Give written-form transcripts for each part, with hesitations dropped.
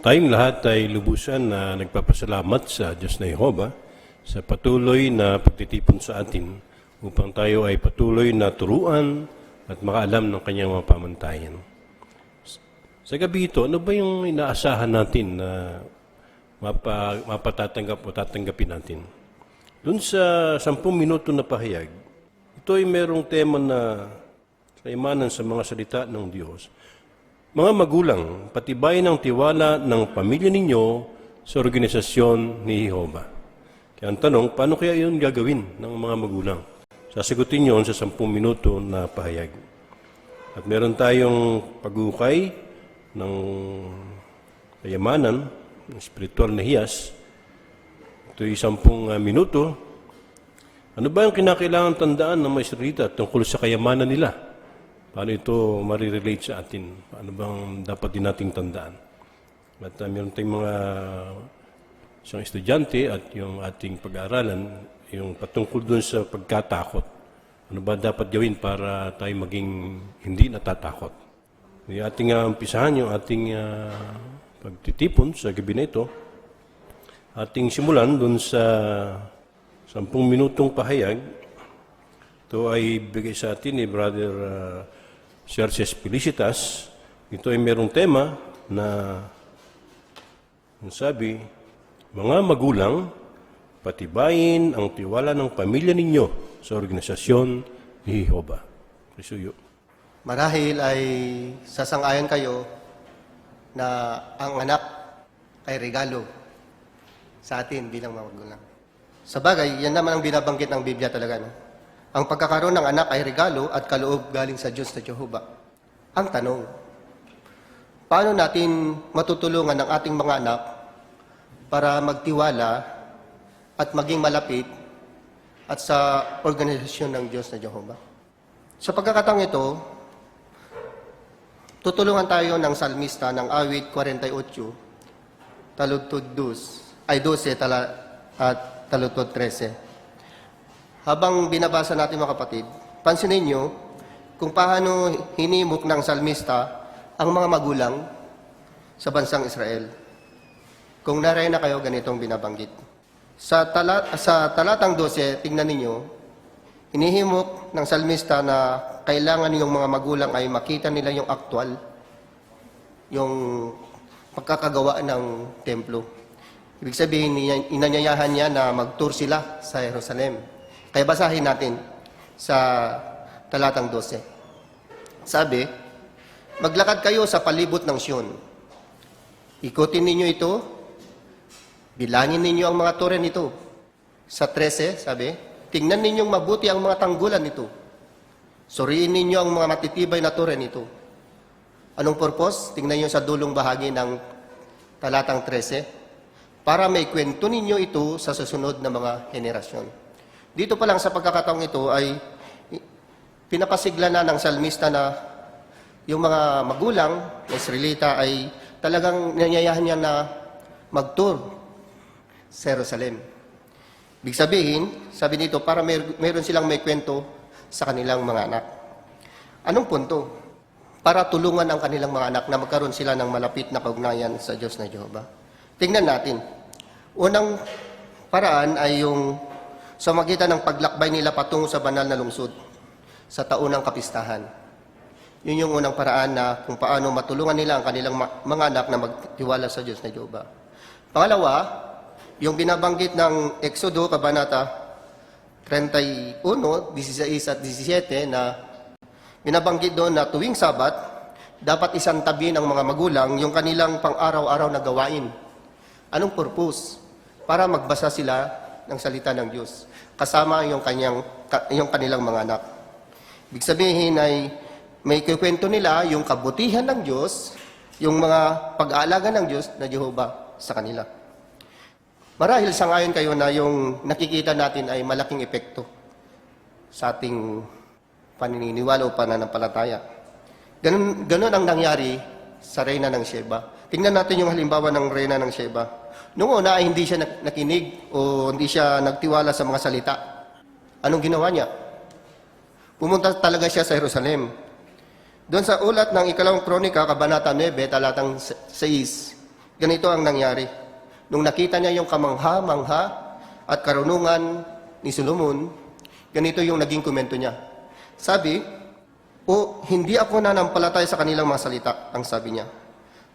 Tayong lahat ay lubusan na nagpapasalamat sa Diyos na Jehova sa patuloy na pagtitipon sa atin upang tayo ay patuloy na turuan at makaalam ng kanyang mga pamantayan. Sa gabi ito, ano ba yung inaasahan natin na mapatatanggap o tatanggapin natin? Doon sa 10 minuto na pahayag, ito ay merong tema na kaimanan sa mga salita ng Diyos. Mga magulang, patibayin ang tiwala ng pamilya ninyo sa organisasyon ni Jehova. Kaya ang tanong, paano kaya yun gagawin ng mga magulang? Sasagutin yun sa 10 minuto na pahayag. At meron tayong pag-ukay ng kayamanan, ng spiritual na hiyas. Ito ay 10 minuto. Ano ba yung kinakailangan tandaan ng mga Israelita tungkol sa kayamanan nila? Paano ito marirelate sa atin? Ano bang dapat din nating tandaan? At meron tayong mga isang estudyante at yung ating pag-aaralan, yung patungkol dun sa pagkatakot. Ano ba dapat gawin para tayo maging hindi natatakot? Yung ating umpisahan, yung ating pagtitipon sa gabi na ito, ating simulan dun sa 10 minutong pahayag. Ito ay bigay sa atin ni Brother Sergius Felicitas. Ito ay merong tema na sabi, mga magulang, patibayin ang tiwala ng pamilya ninyo sa organisasyon ni Jehova. Prisuyo. Marahil ay sasang-ayon kayo na ang anak ay regalo sa atin bilang mga magulang. Sa bagay, yan naman ang binabanggit ng Biblia talaga. No? Ang pagkakaroon ng anak ay regalo at kaloob galing sa Diyos na Jehova. Ang tanong, paano natin matutulungan ang ating mga anak para magtiwala at maging malapit at sa organisasyon ng Diyos na Jehova? Sa pagkakataong ito, tutulungan tayo ng salmista ng awit 48, taludtod 12 at taludtod 13. Habang binabasa natin mga kapatid, pansinin nyo kung paano hinimok ng salmista ang mga magulang sa bansang Israel. Kung naray na kayo, ganitong binabanggit. Sa talatang 12, tingnan ninyo, hinihimok ng salmista na kailangan yung mga magulang ay makita nila yung aktual, yung pagkakagawa ng templo. Ibig sabihin, inanyayahan niya na mag-tour sila sa Jerusalem. Kaya basahin natin sa talatang 12. Sabi, maglakad kayo sa palibot ng Sion. Ikutin ninyo ito, bilangin ninyo ang mga tore nito. Sa 13, sabi, tingnan ninyong mabuti ang mga tanggulan nito. Suriin ninyo ang mga matitibay na tore nito. Anong purpose? Tingnan niyo sa dulong bahagi ng talatang 13. Para may kwento ninyo ito sa susunod na mga henerasyon. Dito pa lang sa pagkakataong ito ay pinapasigla na ng salmista na yung mga magulang na Israelita ay talagang nanyayahan niya na mag-tour sa Jerusalem. Ibig sabihin, sabi nito, para mayroon silang may kwento sa kanilang mga anak. Anong punto? Para tulungan ang kanilang mga anak na magkaroon sila ng malapit na kaugnayan sa Diyos na Jehova. Tingnan natin. Unang paraan ay yung sa magitan ng paglakbay nila patungo sa banal na lungsod sa taunang kapistahan. Yun yung unang paraan na kung paano matulungan nila ang kanilang mga anak na magtiwala sa Diyos na Jehova. Pangalawa, yung binabanggit ng Exodo, Kabanata 31, 16 at 17 na binabanggit doon na tuwing Sabat, dapat isantabi ng mga magulang yung kanilang pang-araw-araw na gawain. Anong purpose? Para magbasa sila ng salita ng Diyos, kasama yung kanilang mga anak. Ibig sabihin ay may kikwento nila yung kabutihan ng Diyos, yung mga pag-aalaga ng Diyos na Jehova sa kanila. Marahil sangayon kayo na yung nakikita natin ay malaking epekto sa ating paniniwala o pananampalataya. Ganun ang nangyari sa Reyna ng Sheba. Tingnan natin yung halimbawa ng Reyna ng Sheba. Noong una ay hindi siya nakinig o hindi siya nagtiwala sa mga salita. Anong ginawa niya? Pumunta talaga siya sa Jerusalem. Doon sa ulat ng 2 Kronika, Kabanata 9, talatang 6, ganito ang nangyari. Nung nakita niya yung kamangha-mangha at karunungan ni Solomon, ganito yung naging komento niya. Sabi, "O, hindi ako nanampalataya sa kanilang mga salita," ang sabi niya,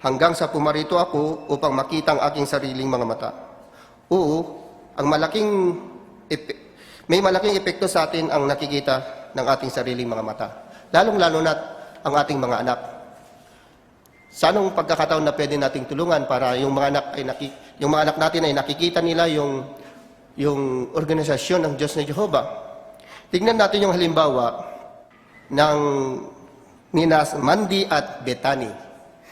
"hanggang sa pumarito ako upang makita ang aking sariling mga mata." Oo, may malaking epekto sa atin ang nakikita ng ating sariling mga mata. Lalong-lalo na ang ating mga anak. Sa anong pagkakataon na pwede nating tulungan para yung mga anak natin ay nakikita nila yung organisasyon ng Diyos na Jehovah. Tignan natin yung halimbawa ng Ninas Mandy at Bethany.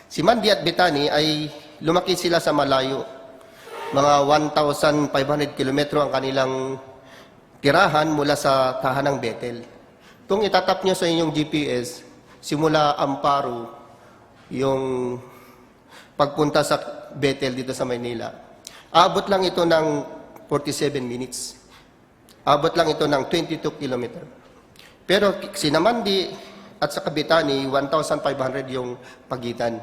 Si Mandy at Bethany ay lumaki sila sa malayo. Mga 1,500 kilometro ang kanilang tirahan mula sa tahanang Bethel. Kung itatap nyo sa inyong GPS, simula Amparo, yung pagpunta sa Bethel dito sa Maynila, abot lang ito ng 47 minutes. Abot lang ito ng 22 kilometer. Pero sina Mandy at sa Bethany, 1,500 yung pagitan.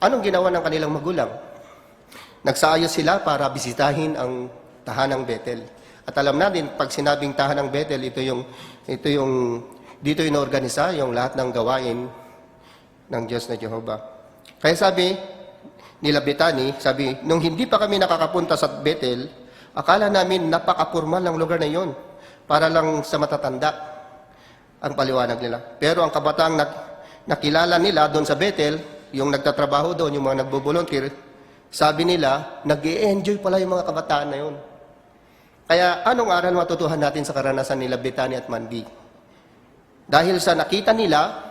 Anong ginawa ng kanilang magulang? Nagsaayos sila para bisitahin ang tahanang Bethel. At alam natin, pag sinabing tahanang Bethel, dito yung organisa yung lahat ng gawain ng Diyos na Jehovah. Kaya sabi nila Bethany, nung hindi pa kami nakakapunta sa Bethel, akala namin napaka-formal ng lugar na yon para lang sa matatanda ang paliwanag nila. Pero ang kabataang nakilala nila doon sa Bethel, yung nagtatrabaho doon, yung mga nagbo-volunteer, sabi nila, nag-i-enjoy pala yung mga kabataan na yon. Kaya anong aral matutuhan natin sa karanasan nila Bethany at Mandy? Dahil sa nakita nila,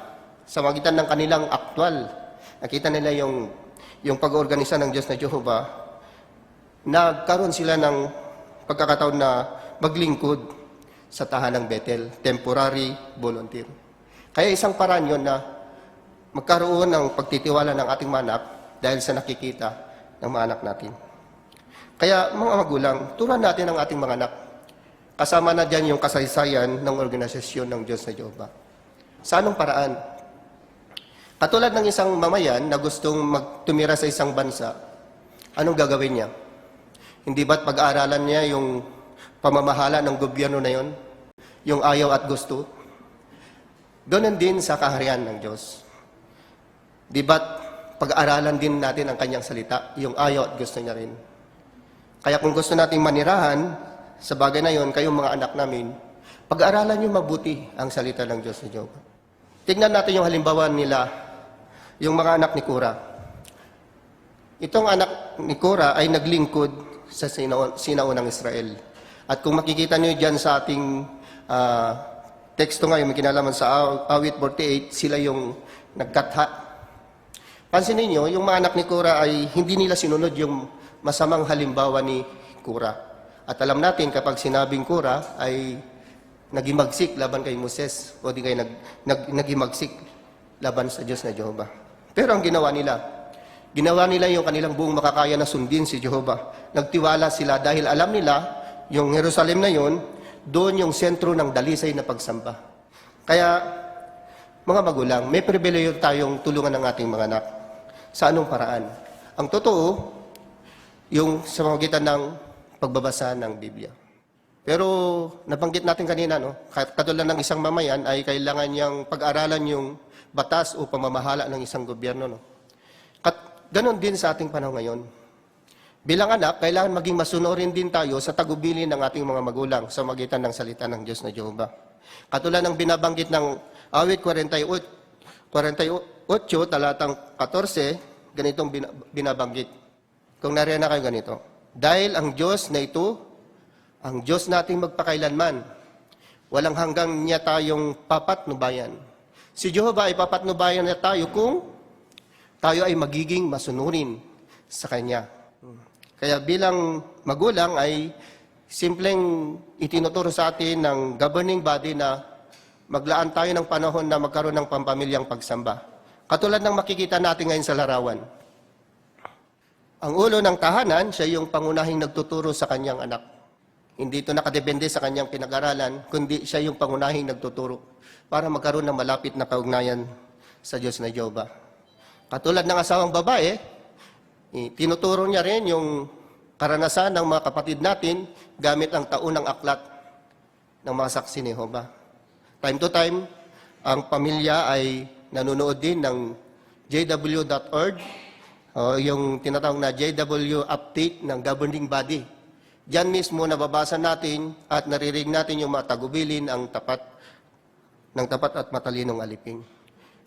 sa magitan ng kanilang aktwal, nakita nila yung pag-organisa ng Diyos na Jehovah, nagkaroon sila ng pagkakataon na maglingkod sa tahanang Bethel, temporary volunteer. Kaya isang paraan yun na magkaroon ng pagtitiwala ng ating mga anak dahil sa nakikita ng mga anak natin. Kaya mga magulang, turuan natin ang ating mga anak. Kasama na dyan yung kasaysayan ng organisasyon ng Diyos na Jehovah. Sa anong paraan? Katulad ng isang mamayan na gustong tumira sa isang bansa, anong gagawin niya? Hindi ba't pag-aaralan niya yung pamamahala ng gobyerno na yon? Yung ayaw at gusto? Ganon din sa kaharian ng Diyos. Di ba't pag-aaralan din natin ang kanyang salita, yung ayaw at gusto niya rin? Kaya kung gusto nating manirahan sa bagay na yon, kayong mga anak namin, pag-aaralan niyo mabuti ang salita ng Diyos na Jehovah. Tignan natin yung halimbawa nila, yung mga anak ni Kora. Itong anak ni Kora ay naglingkod sa sinaunang Israel. At kung makikita nyo dyan sa ating teksto ngayon, may kinalaman sa awit 48, sila yung nagkatha. Pansinin nyo, yung mga anak ni Kora ay hindi nila sinunod yung masamang halimbawa ni Kora. At alam natin, kapag sinabing Kora ay nagimagsik laban kay Moses o di kayo nagimagsik laban sa Diyos na Jehovah. Pero ang ginawa nila yung kanilang buong makakaya na sundin si Jehovah. Nagtiwala sila dahil alam nila yung Jerusalem na yon, doon yung sentro ng dalisay na pagsamba. Kaya, mga magulang, may pribileyo tayong tulungan ng ating mga anak. Sa anong paraan? Ang totoo, yung sa magitan ng pagbabasa ng Biblia. Pero nabanggit natin kanina, katulad ng isang mamayan ay kailangan niyang pag-aralan yung batas o pamamahala ng isang gobyerno. Ganon din sa ating panahon ngayon. Bilang anak, kailangan maging masunurin din tayo sa tagubilin ng ating mga magulang sa magitan ng salita ng Diyos na Jehovah. Katulad ng binabanggit ng awit 48, talatang 14, ganitong binabanggit. Kung nariyan na kayo ganito, dahil ang Diyos na ito, ang Diyos nating magpakailanman, walang hanggang niya tayong papatnubayan. Si Jehovah ay papatnubayan na tayo kung tayo ay magiging masunurin sa Kanya. Kaya bilang magulang ay simpleng itinuturo sa atin ng governing body na maglaan tayo ng panahon na magkaroon ng pampamilyang pagsamba. Katulad ng makikita natin ngayon sa larawan. Ang ulo ng tahanan, siya yung pangunahing nagtuturo sa kanyang anak. Hindi ito nakadepende sa kanyang pinag-aralan, kundi siya yung pangunahing nagtuturo para magkaroon ng malapit na kaugnayan sa Diyos na Jehovah. Katulad ng asawang babae, Tinuturo niya rin yung karanasan ng mga kapatid natin gamit ang taunang aklat ng mga saksi ni Jehovah. Time to time, ang pamilya ay nanonood din ng jw.org, yung tinatawag na JW update ng governing body. Diyan mismo nababasa natin at naririnig natin yung mga tagubilin ng tapat at matalinong alipin.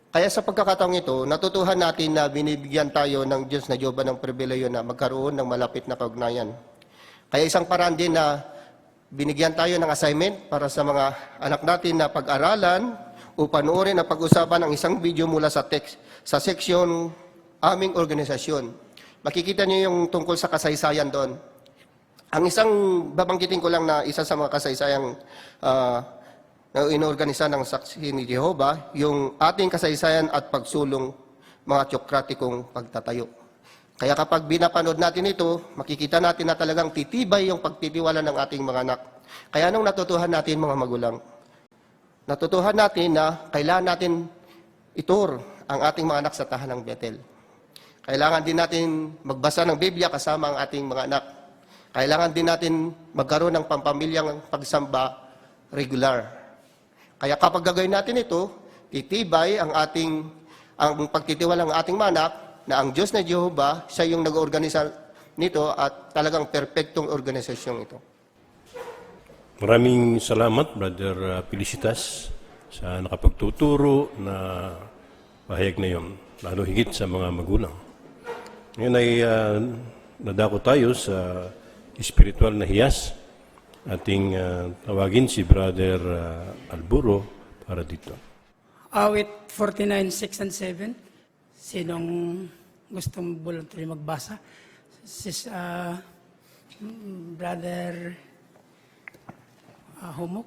Kaya sa pagkakataong ito, natutuhan natin na binibigyan tayo ng Diyos na Diyoba ng pribileyo na magkaroon ng malapit na kaugnayan. Kaya isang paraan din na binigyan tayo ng assignment para sa mga anak natin na pag-aralan o panoorin at pag-usapan ng isang video mula sa seksyon aming organisasyon. Makikita niyo yung tungkol sa kasaysayan doon. Ang isang babanggitin ko lang na isa sa mga kasaysayang na inorganisa ng Saksi ni Jehovah, yung ating kasaysayan at pagsulong mga teokratikong pagtatayo. Kaya kapag binapanood natin ito, makikita natin na talagang titibay yung pagtitiwala ng ating mga anak. Kaya anong natutuhan natin mga magulang? Natutuhan natin na kailangan natin itur ang ating mga anak sa tahanang Bethel. Kailangan din natin magbasa ng Biblia kasama ang ating mga anak. Kailangan din natin magkaroon ng pampamilyang pagsamba regular. Kaya kapag gagawin natin ito, titibay ang pagtitiwala ng ating mga anak na ang Diyos na Jehovah, siya yung nag-organisa nito at talagang perpektong organisasyong ito. Maraming salamat, Brother Felicitas, sa nakapagtuturo na pahayag na yun, lalo higit sa mga magulang. Ngayon ay nadako tayo sa spiritual na hiyas. Ating tawagin si Brother Alburo para dito. Awit 49, 6 and 7. Sinong gustong voluntary magbasa? Brother Humok.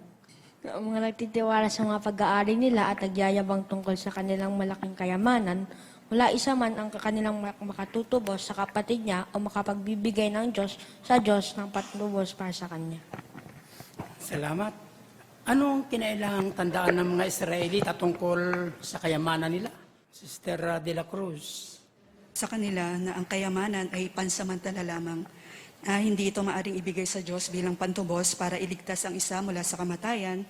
Ang mga nagtitiwala sa mga pag-aari nila at nagyayabang tungkol sa kanilang malaking kayamanan, wala isa man ang kanilang makatutubos sa kapatid niya o makapagbibigay ng Diyos sa Diyos ng patnubos para sa Kanya. Salamat. Anong kinailangang tandaan ng mga Israelita tungkol sa kayamanan nila? Sister De La Cruz. Sa kanila na ang kayamanan ay pansamantala lamang, na hindi ito maaring ibigay sa Diyos bilang pantubos para iligtas ang isa mula sa kamatayan,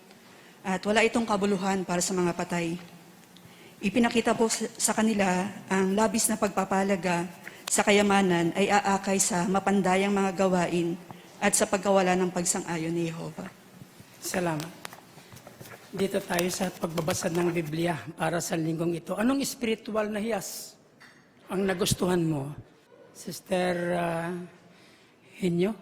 at wala itong kabuluhan para sa mga patay. Ipinakita po sa kanila ang labis na pagpapalaga sa kayamanan ay aakay sa mapandayang mga gawain at sa pagkawala ng pagsang-ayon ni Jehovah. Salamat. Dito tayo sa pagbabasa ng Biblia para sa linggong ito. Anong spiritual na hiyas ang nagustuhan mo? Sister Hinyo?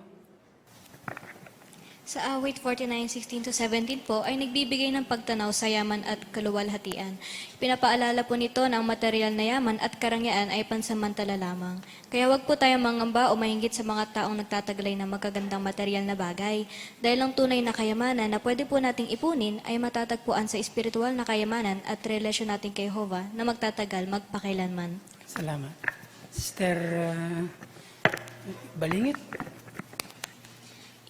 Sa awit 49:16-17 po ay nagbibigay ng pagtanaw sa yaman at kaluwalhatian. Pinapaalala po nito na ang material na yaman at karangyaan ay pansamantala lamang. Kaya wag po tayong mangamba o mahingit sa mga taong nagtataglay ng magagandang material na bagay. Dahil ang tunay na kayamanan na pwede po nating ipunin ay matatagpuan sa espiritual na kayamanan at relasyon natin kay Jehovah na magtatagal magpakailanman. Salamat. Sister Balingit?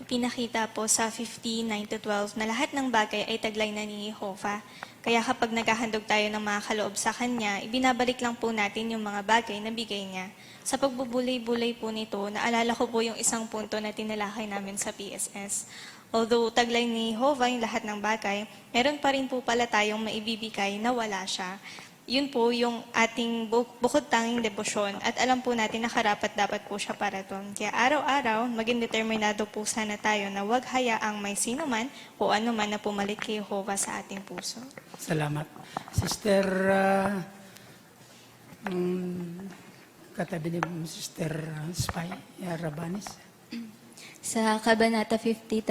Pinakita po sa 15:9-12 na lahat ng bagay ay taglay na ni Jehovah. Kaya kapag naghahandog tayo ng mga kaloob sa Kanya, ibinabalik lang po natin yung mga bagay na bigay niya. Sa pagbubulay-bulay po nito, naalala ko po yung isang punto na tinalakay namin sa PSS. Although taglay ni Jehovah yung lahat ng bagay, meron pa rin po pala tayong maibibigay na wala siya. Yun po yung ating bukod tanging debosyon at alam po natin na karapat dapat po siya para doon. Kaya araw-araw, maging determinado po sana tayo na huwag hayaang may sino man o ano man na pumalit kay Jehovah sa ating puso. Salamat. Sister katabi ni Sister Spy Rabanis. Sa Kabanata 50,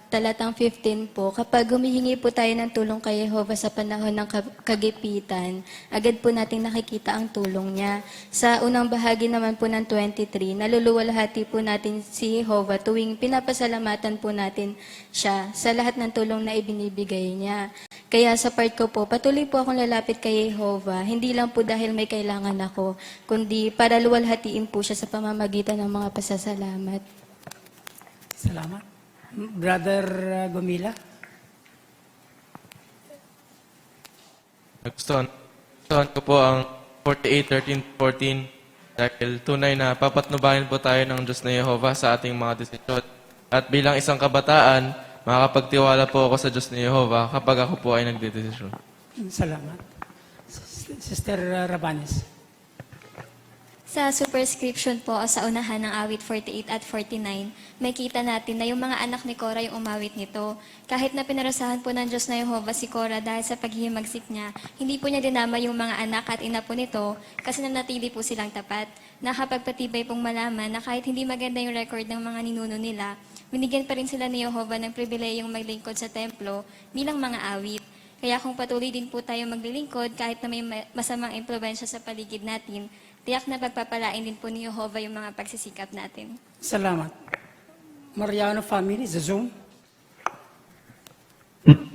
talatang 15 po, kapag humihingi po tayo ng tulong kay Jehovah sa panahon ng kagipitan, agad po natin nakikita ang tulong niya. Sa unang bahagi naman po ng 23, naluluwalhati po natin si Jehovah tuwing pinapasalamatan po natin siya sa lahat ng tulong na ibinibigay niya. Kaya sa part ko po, patuloy po akong lalapit kay Jehovah, hindi lang po dahil may kailangan ako, kundi para luwalhatiin po siya sa pamamagitan ng mga pasasalamat. Salamat. Brother Gomila? Nagustuhan ko po ang 48:13-14 Dahil tunay na papatnubayan po tayo ng Diyos na Yehova sa ating mga desisyon. At bilang isang kabataan, makakapagtiwala po ako sa Diyos na Yehova kapag ako po ay nagdedesisyon. Salamat. Sister Rabanes. Sa superscription po sa unahan ng awit 48 at 49, may kita natin na yung mga anak ni Cora yung umawit nito. Kahit na pinarasahan po ng Diyos na Yehova si Cora dahil sa paghihimagsik niya, hindi po niya dinama yung mga anak at ina po nito kasi nanatili po silang tapat. Nakapagpatibay pong malaman na kahit hindi maganda yung record ng mga ninuno nila, binigyan pa rin sila ni Yehova ng pribilehiyong maglingkod sa templo bilang mga awit. Kaya kung patuloy din po tayo maglilingkod kahit na may masamang impluwensya sa paligid natin, tiyak na pagpapalain din po ni Yehova yung mga pagsisikap natin. Salamat. Mariano family, sa Zoom.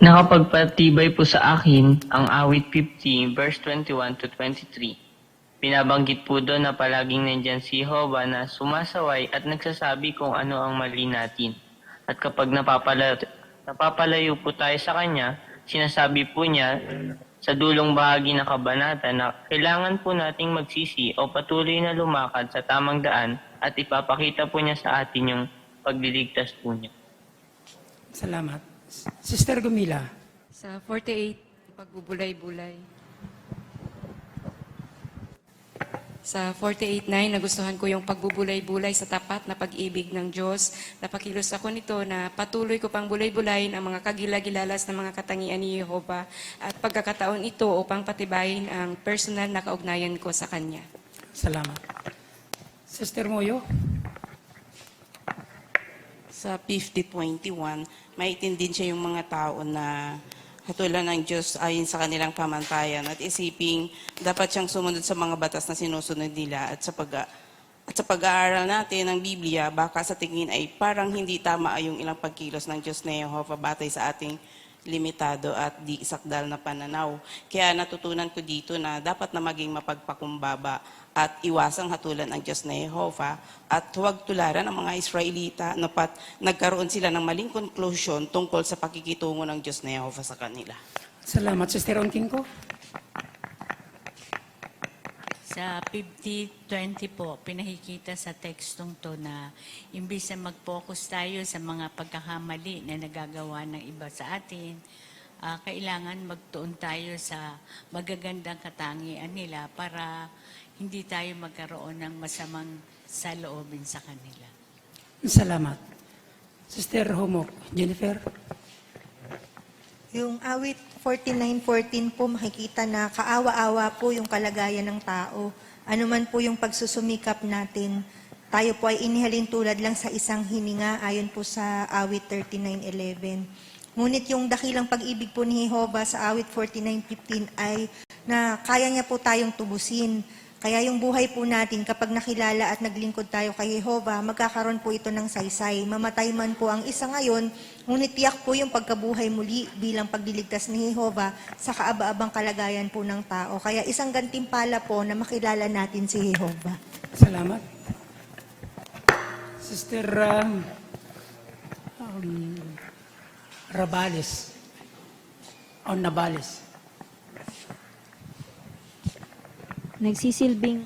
Nakapagpatibay po sa akin ang awit 50, verse 21 to 23. Binabanggit po doon na palaging nandyan si Jehovah na sumasaway at nagsasabi kung ano ang mali natin. At kapag napapalayo po tayo sa Kanya, sinasabi po niya sa dulong bahagi ng kabanata na kailangan po nating magsisi o patuloy na lumakad sa tamang daan at ipapakita po niya sa atin yung pagliligtas po niya. Salamat. Sister Gumila. Sa 48, pagbubulay-bulay. Sa 48.9, nagustuhan ko yung pagbubulay-bulay sa tapat na pag-ibig ng Diyos. Napakilos ako nito na patuloy ko pang bulay-bulayin ang mga kagilagilalas ng mga katangian ni Yehova at pagkakataon ito upang patibayin ang personal na kaugnayan ko sa Kanya. Salamat. Sister Moyo. Sa 50.21, maitindihin siya yung mga tao na katulad ng Diyos ayon sa kanilang pamantayan at isiping dapat siyang sumunod sa mga batas na sinusunod nila at sa pag-aaral natin ng Biblia, baka sa tingin ay parang hindi tama yung ilang pagkilos ng Diyos na Yehova batay sa ating limitado at di sakdal na pananaw. Kaya natutunan ko dito na dapat na maging mapagpakumbaba at iwasang hatulan ang Diyos na Yehova at huwag tularan ang mga Israelita na nagkaroon sila ng maling conclusion tungkol sa pakikitungo ng Diyos na Yehova sa kanila. Salamat. Sister Ronkin ko. Sa 50:20 po, pinahikita sa tekstong to na imbis na mag-focus tayo sa mga pagkakamali na nagagawa ng iba sa atin, kailangan magtuon tayo sa magagandang katangian nila para hindi tayo magkaroon ng masamang saloobin sa kanila. Salamat. Sister Homok. Jennifer. Yung awit 49:14 po makikita na kaawa-awa po yung kalagayan ng tao. Ano man po yung pagsusumikap natin, tayo po ay inihalin tulad lang sa isang hininga ayon po sa awit 39:11. Ngunit yung dakilang pag-ibig po ni Jehovah sa awit 49:15 ay na kaya niya po tayong tubusin. Kaya yung buhay po natin, kapag nakilala at naglingkod tayo kay Jehovah, magkakaroon po ito ng saysay. Mamatay man po ang isa ngayon, ngunit tiyak po yung pagkabuhay muli bilang pagliligtas ni Jehovah sa kaaba-abang kalagayan po ng tao. Kaya isang gantimpala po na makilala natin si Jehovah. Salamat. Sister Rabales. O Nabales. Nagsisilbing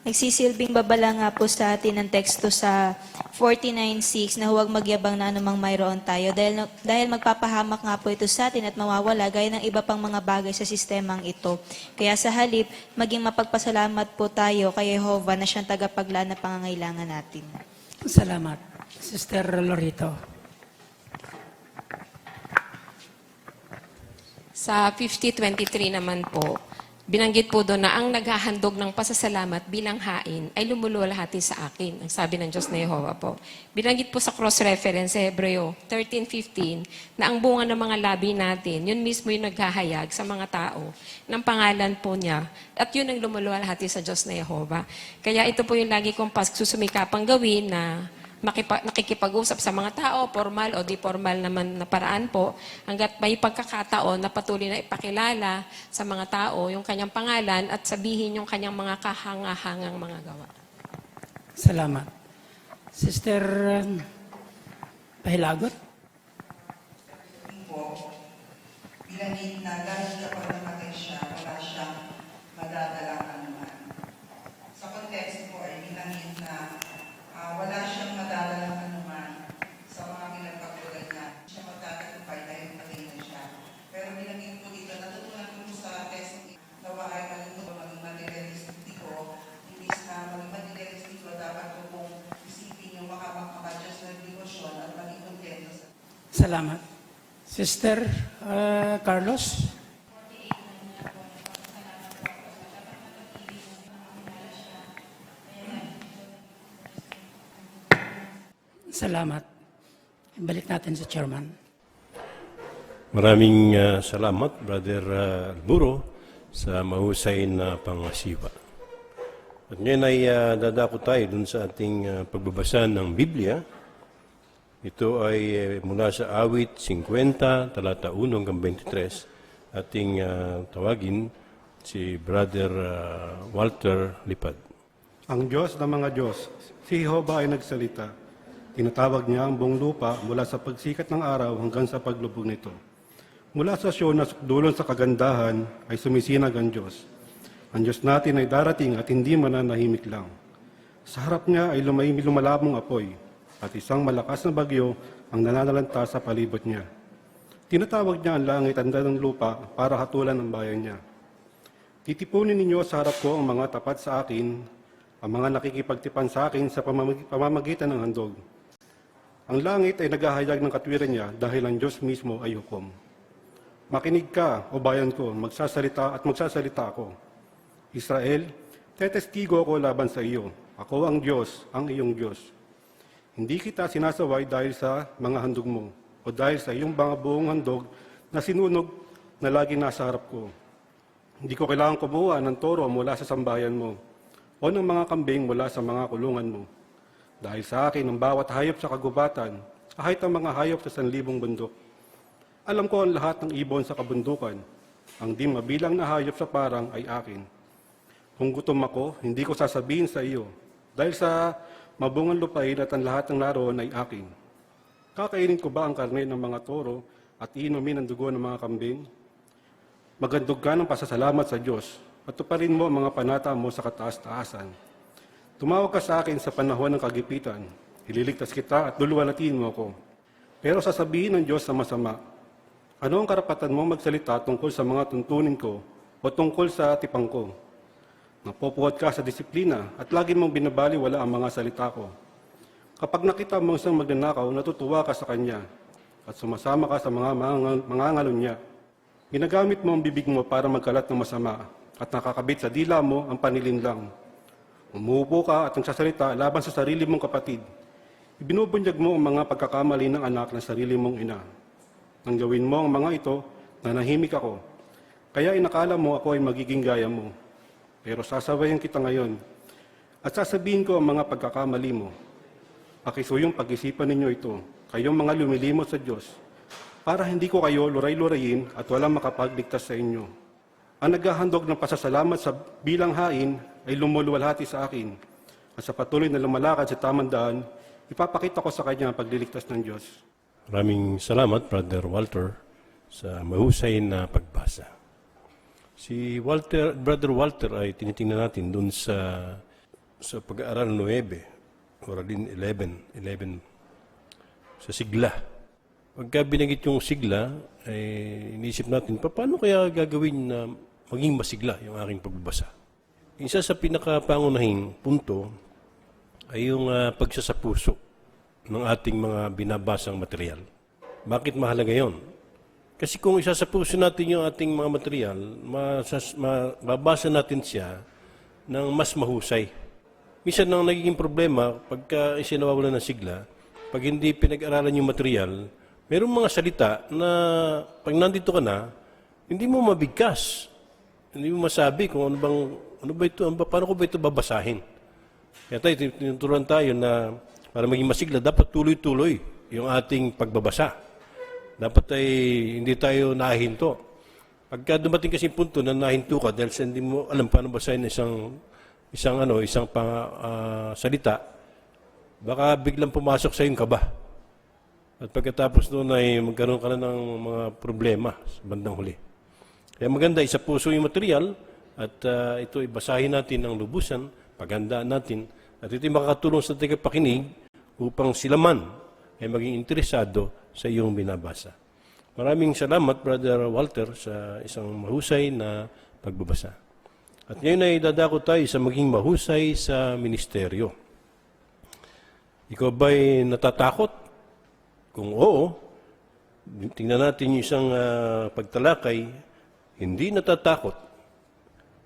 Nagsisilbing babala nga po sa atin ang teksto sa 49:6 na huwag magyabang na anumang mayroon tayo dahil magpapahamak nga po ito sa atin at mawawala gaya ng iba pang mga bagay sa sistemang ito. Kaya sa halip, maging mapagpasalamat po tayo kay Jehovah na siyang tagapaglaan na pangangailangan natin. Salamat. Sister Lorito. Sa 50:23 naman po, binanggit po doon na ang naghahandog ng pasasalamat bilang hain ay lumuluwalhati sa akin. Ang sabi ng Diyos na Yehova po. Binanggit po sa cross-reference sa Hebreo 13:15 na ang bunga ng mga labi natin, yun mismo yung naghahayag sa mga tao ng pangalan po niya. At yun ang lumuluwalhati sa Diyos na Yehova. Kaya ito po yung lagi kong susumikapang gawin na nakikipag-usap sa mga tao, formal o di formal naman na paraan po, hanggat may pagkakataon na patuloy na ipakilala sa mga tao yung kanyang pangalan at sabihin yung kanyang mga kahangahangang mga gawa. Salamat. Sister Pahilagot. Binanggit na dahil kapag namatay siya, wala siyang madadalang anuman. Sa konteksto po ay binanggit na wala siyang madadalang anuman sa mga pinagpagulan niya. Siya magtatagupay dahil patay na siya. Pero binanggit po dito, natutunan ko sa text nawa ay malungkot maging materialistiko, imbis na maging materialistiko, dapat po kung isipin yung makamadyos na devosyon at maging kontento sa Salamat. Sister Carlos? Salamat. Balik natin sa chairman. Maraming salamat, Brother Alburo, sa mahusay na pangasiwa. At ngayon ay dadako tayo dun sa ating pagbabasa ng Biblia. Ito ay mula sa awit 50, talata 1 hanggang 23. Ating tawagin si Brother Walter Lipad. Ang Diyos ng mga Diyos, si Jehovah ay nagsalita. Tinatawag niya ang buong lupa mula sa pagsikat ng araw hanggang sa paglubog nito. Mula sa Sion na sukdulon sa kagandahan ay sumisinag ang Diyos. Ang Diyos natin ay darating at hindi mananahimik lang. Sa harap niya ay lumalabong apoy at isang malakas na bagyo ang nananalanta sa palibot niya. Tinatawag niya ang langit at ng lupa para hatulan ang bayan niya. Titipunin ninyo sa harap ko ang mga tapat sa akin, ang mga nakikipagtipan sa akin sa pamamagitan ng handog. Ang langit ay naghahayag ng katwiran niya dahil ang Diyos mismo ay hukom. Makinig ka, o bayan ko, magsasalita ako. Israel, tetestigo ako laban sa iyo. Ako ang Diyos, ang iyong Diyos. Hindi kita sinasaway dahil sa mga handog mo, o dahil sa iyong mga buong handog na sinunog na lagi nasa harap ko. Hindi ko kailangan kumuha ng toro mula sa sambayan mo, o ng mga kambing mula sa mga kulungan mo. Dahil sa akin ang bawat hayop sa kagubatan, kahit ang mga hayop sa 1,000 bundok. Alam ko ang lahat ng ibon sa kabundukan. Ang di mabilang na hayop sa parang ay akin. Kung gutom ako, hindi ko sasabihin sa iyo, dahil sa mabungang lupain at ang lahat ng naroon ay akin. Kakainin ko ba ang karne ng mga toro at iinumin ang dugo ng mga kambing? Magandog ka ng pasasalamat sa Diyos at tuparin mo ang mga panata mo sa kataas-taasan. Tumawag ka sa akin sa panahon ng kagipitan. Ililigtas kita at luluwalatiin mo ako. Pero sasabihin ng Diyos sa masama, ano ang karapatan mo magsalita tungkol sa mga tuntunin ko o tungkol sa tipang ko? Napopuwat ka sa disiplina at lagi mong binabaliwala ang mga salita ko. Kapag nakita mo isang magnanakaw, natutuwa ka sa kanya at sumasama ka sa mga ngalon niya. Ginagamit mo ang bibig mo para magkalat ng masama at nakakabit sa dila mo ang panilinlang. Umuupo ka at nagsasalita laban sa sarili mong kapatid. Ibinubunyag mo ang mga pagkakamali ng anak ng sarili mong ina. Nang gawin mo ang mga ito, nanahimik ako. Kaya inakala mo ako ay magiging gaya mo. Pero sasabayan kita ngayon at sasabihin ko ang mga pagkakamali mo. Pakisuyong pag-isipan ninyo ito, kayong mga lumilimot sa Diyos, para hindi ko kayo luray-lurayin at walang makapagligtas sa inyo. Ang naghahandog ng pasasalamat sa bilang hain ay lumuluwalhati sa akin, at sa patuloy na lumalakad sa tamang daan, ipapakita ko sa kanya ang pagliligtas ng Diyos. Maraming salamat, Brother Walter, sa mahusay na pagbasa. Si Brother Walter ay tinitingnan natin dun sa pag-aaral 9, or din 11, sa sigla. Pagka binanggit yung sigla, ay iniisip natin, paano kaya gagawin na maging masigla yung aking pagbabasa? Isa sa pinakapangunahing punto ay yung pagsasapuso ng ating mga binabasang material. Bakit mahalaga yon? Kasi kung isasapuso natin yung ating mga material, mababasa natin siya ng mas mahusay. Minsan ang nagiging problema, pagka isinawawala ng sigla, pag hindi pinag-aralan yung material, mayroong mga salita na pag nandito ka na, hindi mo mabigkas. Hindi mo masabi kung paano ko ba ito babasahin. Kaya tayo, tinuturuan tayo na para maging masigla, dapat tuloy-tuloy yung ating pagbabasa. Dapat ay hindi tayo nahinto. Pagka dumating kasi punto na nahinto ka dahil hindi mo alam paano basahin isang salita, baka biglang pumasok sa yung kaba. At pagkatapos doon ay magkaroon ka na ng mga problema sa bandang huli. Kaya maganda, isa puso yung material at ito ibasahin natin ng lubusan, paghandaan natin at ito makakatulong sa tagapakinig upang sila man ay maging interesado sa iyong binabasa. Maraming salamat, Brother Walter, sa isang mahusay na pagbabasa. At ngayon ay dadako tayo sa maging mahusay sa ministeryo. Ikaw ba'y natatakot? Kung oo, tingnan natin yung isang pagtalakay, hindi natatakot.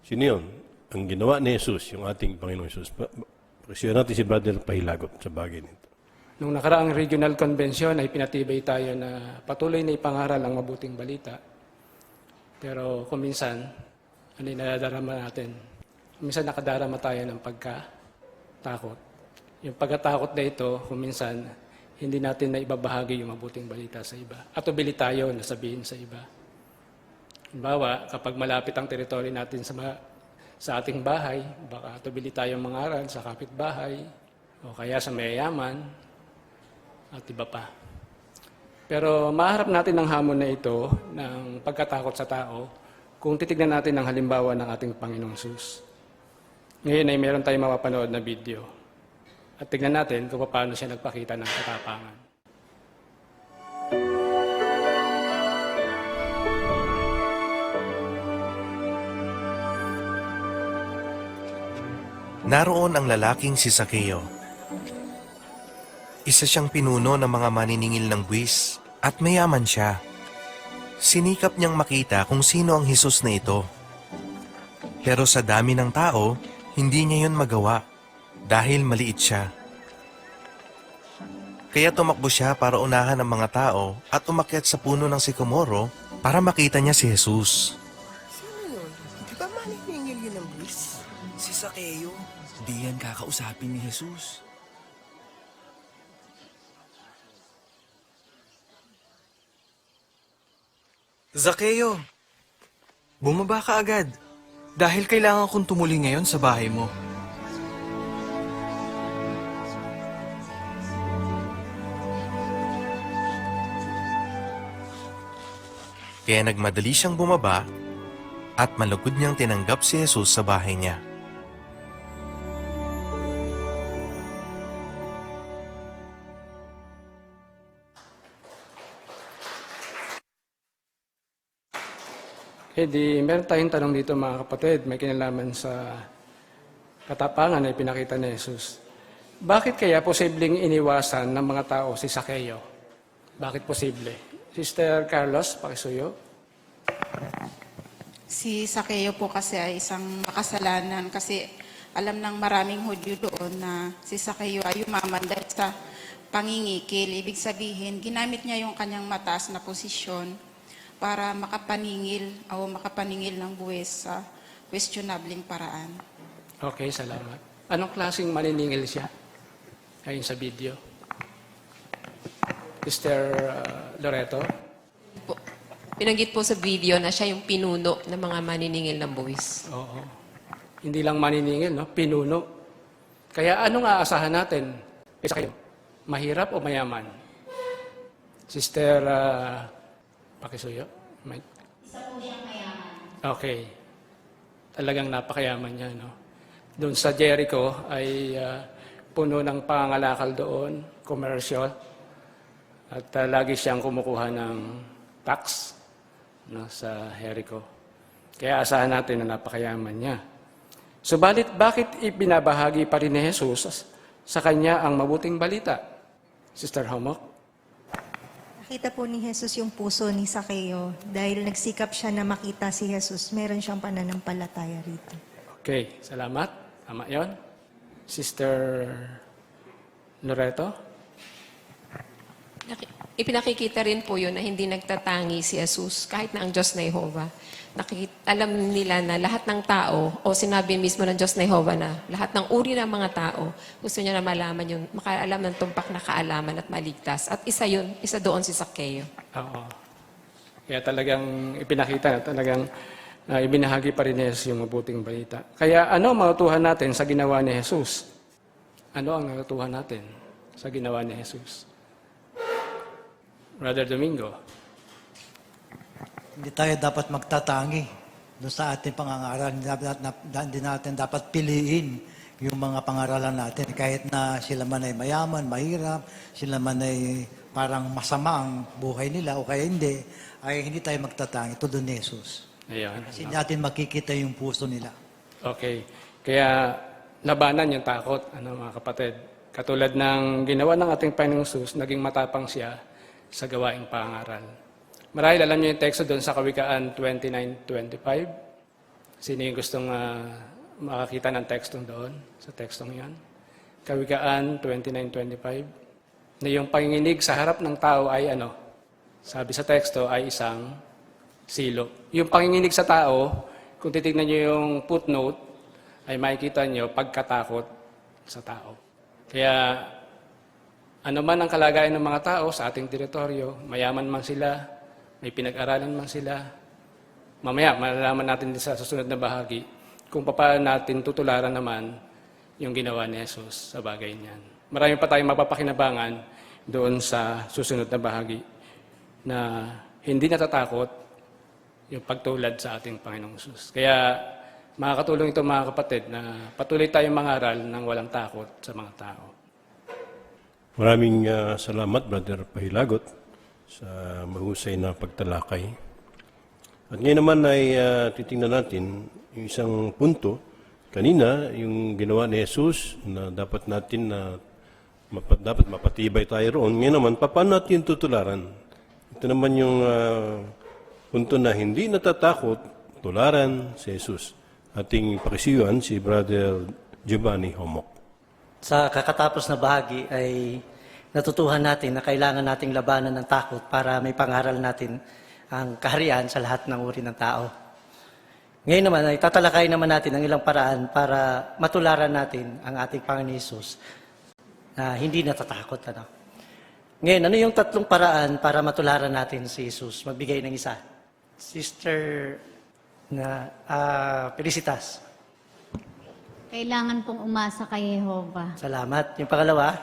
Sino yun? Ang ginawa ni Jesus, yung ating Panginoon Jesus. Pagkasiyan natin si Brother Pahilagot sa bagay nito. Nung nakaraang regional convention ay pinatibay tayo na patuloy na ipangaral ang mabuting balita. Pero kung minsan, ano yung nadadarama natin? Minsan nakadarama tayo ng pagkatakot. Yung pagkatakot na ito, kung minsan, hindi natin na ibabahagi yung mabuting balita sa iba. At ubili tayo na sabihin sa iba. Halimbawa, kapag malapit ang teritoryo natin sa ating bahay, baka tubili tayong mangaral sa kapitbahay, o kaya sa mayayaman, at iba pa. Pero maharap natin ang hamon na ito ng pagkatakot sa tao kung titignan natin ang halimbawa ng ating Panginoong Hesus. Ngayon ay meron tayong mapapanood na video. At tignan natin kung paano siya nagpakita ng katapangan. Naroon ang lalaking si Zakeo. Isa siyang pinuno ng mga maniningil ng buwis at mayaman siya. Sinikap niyang makita kung sino ang Hesus na ito. Pero sa dami ng tao, hindi niya yun magawa dahil maliit siya. Kaya tumakbo siya para unahan ang mga tao at umakyat sa puno ng sikomoro para makita niya si Jesus. Sino yun? Di ba maniningil yun ng buwis? Si Zakeo. Di yan kakausapin ni Jesus. Zakeo, bumaba ka agad. Dahil kailangan kong tumuli ngayon sa bahay mo. Kaya nagmadali siyang bumaba at malugod niyang tinanggap si Jesus sa bahay niya. Di meron tayong tanong dito mga kapatid, may kinalaman sa katapangan na ipinakita ni Jesus. Bakit kaya posibleng iniwasan ng mga tao si Zakeo? Bakit posible? Sister Carlos, pakisuyo. Si Zakeo po kasi ay isang makasalanan kasi alam ng maraming Hudyo doon na si Zakeo ay umaman dahil sa pangingikil. Ibig sabihin, ginamit niya yung kanyang mataas na posisyon para makapaningil ng buwis sa questionabling paraan. Okay, salamat. Anong klaseng maniningil siya? Ayun sa video. Sister Loreto? Pinanggit po sa video na siya yung pinuno ng mga maniningil ng buwis. Oo. Hindi lang maniningil, no? Pinuno. Kaya anong aasahan natin? Isa kayo, mahirap o mayaman? Sister, pakisuyo. Isa po siyang mayaman. Okay. Talagang napakayaman niya, no? Doon sa Jericho ay puno ng pangangalakal doon, commercial. At lagi siyang kumukuha ng tax, no, sa Jericho. Kaya asahan natin na napakayaman niya. Subalit, bakit ibinabahagi pa rin ni Jesus sa kanya ang mabuting balita? Sister Homok? Nakita po ni Jesus yung puso ni Zakeo dahil nagsikap siya na makita si Jesus. Meron siyang pananampalataya rito. Okay, salamat. Tama yun. Sister Loreto? Ipinakikita rin po yun na hindi nagtatangi si Jesus kahit na ang Diyos na Jehovah. Alam nila na lahat ng tao, o sinabi mismo ng Diyos na Jehovah na lahat ng uri ng mga tao, gusto niya na malaman yun, makaalam ng tumpak na kaalaman at maligtas. At isa yun, isa doon si Zakeo. Oo. Kaya talagang ipinakita na talagang ibinahagi pa rin ni Jesus yung mabuting balita. Kaya ano ang matutuhan natin sa ginawa ni Jesus? Ano ang natutuhan natin sa ginawa ni Jesus? Brother Domingo. Hindi tayo dapat magtatangi doon sa ating pangangaral. Hindi natin dapat piliin yung mga pangaralan natin. Kahit na sila man ay mayaman, mahirap, sila man ay parang masama ang buhay nila o kaya hindi, ay hindi tayo magtatangi. Tulad ni Jesus. Ayan. Kasi natin makikita yung puso nila. Okay. Kaya labanan yung takot, mga kapatid. Katulad ng ginawa ng ating Panginoong Jesus, naging matapang siya sa gawaing pangaral. Marahil alam niyo yung teksto doon sa Kawikaan 29:25. Sino yung gustong makakita ng tekstong doon, sa tekstong yan? Kawikaan 29:25. Na yung panginginig sa harap ng tao ay sabi sa teksto ay isang silo. Yung panginginig sa tao, kung titignan niyo yung footnote, ay makikita niyo pagkatakot sa tao. Kaya ano man ang kalagayan ng mga tao sa ating teritoryo, mayaman man sila, may pinag-aralan man sila, mamaya malalaman natin sa susunod na bahagi kung paano natin tutularan naman yung ginawa ni Jesus sa bagay niyan. Marami pa tayong mapapakinabangan doon sa susunod na bahagi na hindi natatakot yung pagtulad sa ating Panginoong Jesus. Kaya makakatulong ito mga kapatid na patuloy tayong mangaral ng walang takot sa mga tao. Maraming salamat, Brother Pahilagot, sa mahusay na pagtalakay. At ngayon naman ay titingnan natin yung isang punto. Kanina, yung ginawa ni Jesus na dapat natin dapat mapatibay tayo roon. Ngayon naman, paano natin tutularan? Ito naman yung punto na hindi natatakot, tularan si Jesus. Ating pakisiyuan si Brother Giovanni Homok. Sa kakatapos na bahagi ay natutuhan natin na kailangan nating labanan ng takot para may pangaral natin ang kaharian sa lahat ng uri ng tao. Ngayon naman ay tatalakay naman natin ang ilang paraan para matularan natin ang ating Panginoon Hesus na hindi natatakot. Ngayon, ano yung tatlong paraan para matularan natin si Jesus? Magbigay ng isa. Sister Felicitas. Kailangan pong umasa kay Jehovah. Salamat. Yung pangalawa,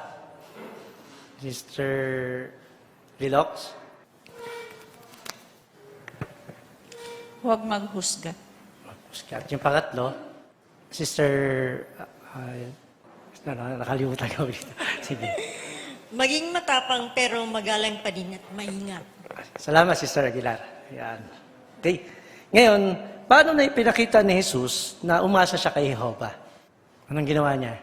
Sister Lilox. Huwag maghusga. At yung pangatlo, Sister... nakalimutan ko. Sige. Maging matapang pero magalang pa din at maingat. Salamat, Sister Aguilar. Yan. Okay. Ngayon, paano na ipinakita ni Jesus na umasa siya kay Jehovah? Anong ginawa niya?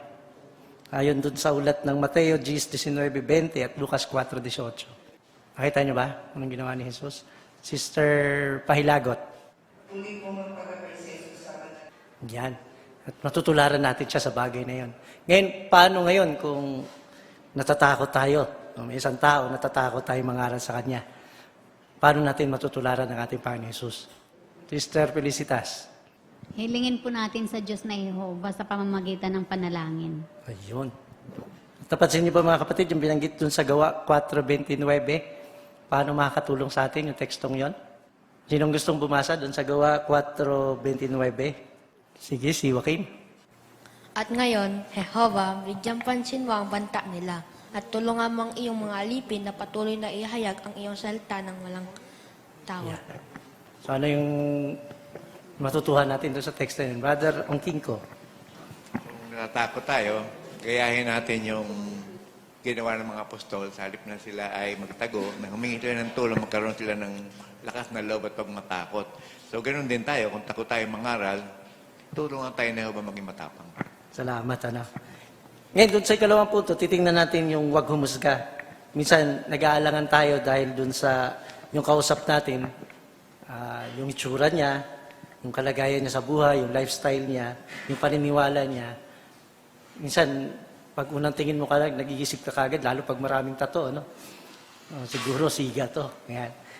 Ayon dun sa ulat ng Mateo 19:20 at Lucas 4:18. Nakita niyo ba anong ginawa ni Jesus? Sister Pahilagot. Hindi mo magpagabay si Jesus sa Yan. At matutularan natin siya sa bagay na yon. Ngayon, paano ngayon kung natatakot tayo? May isang tao, natatakot tayo mangaral sa Kanya. Paano natin matutularan ng ating Panginoon Jesus? Sister Felicitas. Hilingin po natin sa Diyos na Jehovah sa pamamagitan ng panalangin. Ayun. Napansin niyo ba mga kapatid, yung binanggit dun sa Gawa 4:29, paano makakatulong sa atin yung tekstong yon? Sinong gustong bumasa dun sa Gawa 4:29? Sige, si Joaquin. At ngayon, Jehovah, bigyang pansin mo ang banta nila at tulungan mo ang iyong mga alipin na patuloy na ihayag ang iyong salita ng walang tawad. Yeah. So ano yung matutuhan natin doon sa text na yun? Brother Ongkingko. Kung natatakot tayo, gayahin natin yung ginawa ng mga apostol sa halip na sila ay magtago, na humingi sila ng tulong, magkaroon sila ng lakas na loob at pagmatakot. So ganoon din tayo, kung takot tayo mangaral, tulungan tayo na ba maging matapang. Salamat, Ngayon, doon sa ikalawang punto, titingnan natin yung wag humusga. Minsan, nag-aalangan tayo dahil doon sa yung kausap natin, yung itsura niya, yung kalagayan niya sa buhay, yung lifestyle niya, yung paniniwala niya. Minsan, pag unang tingin mo ka lang, nag-iisip ka kagad, lalo pag maraming tato, siguro siga to.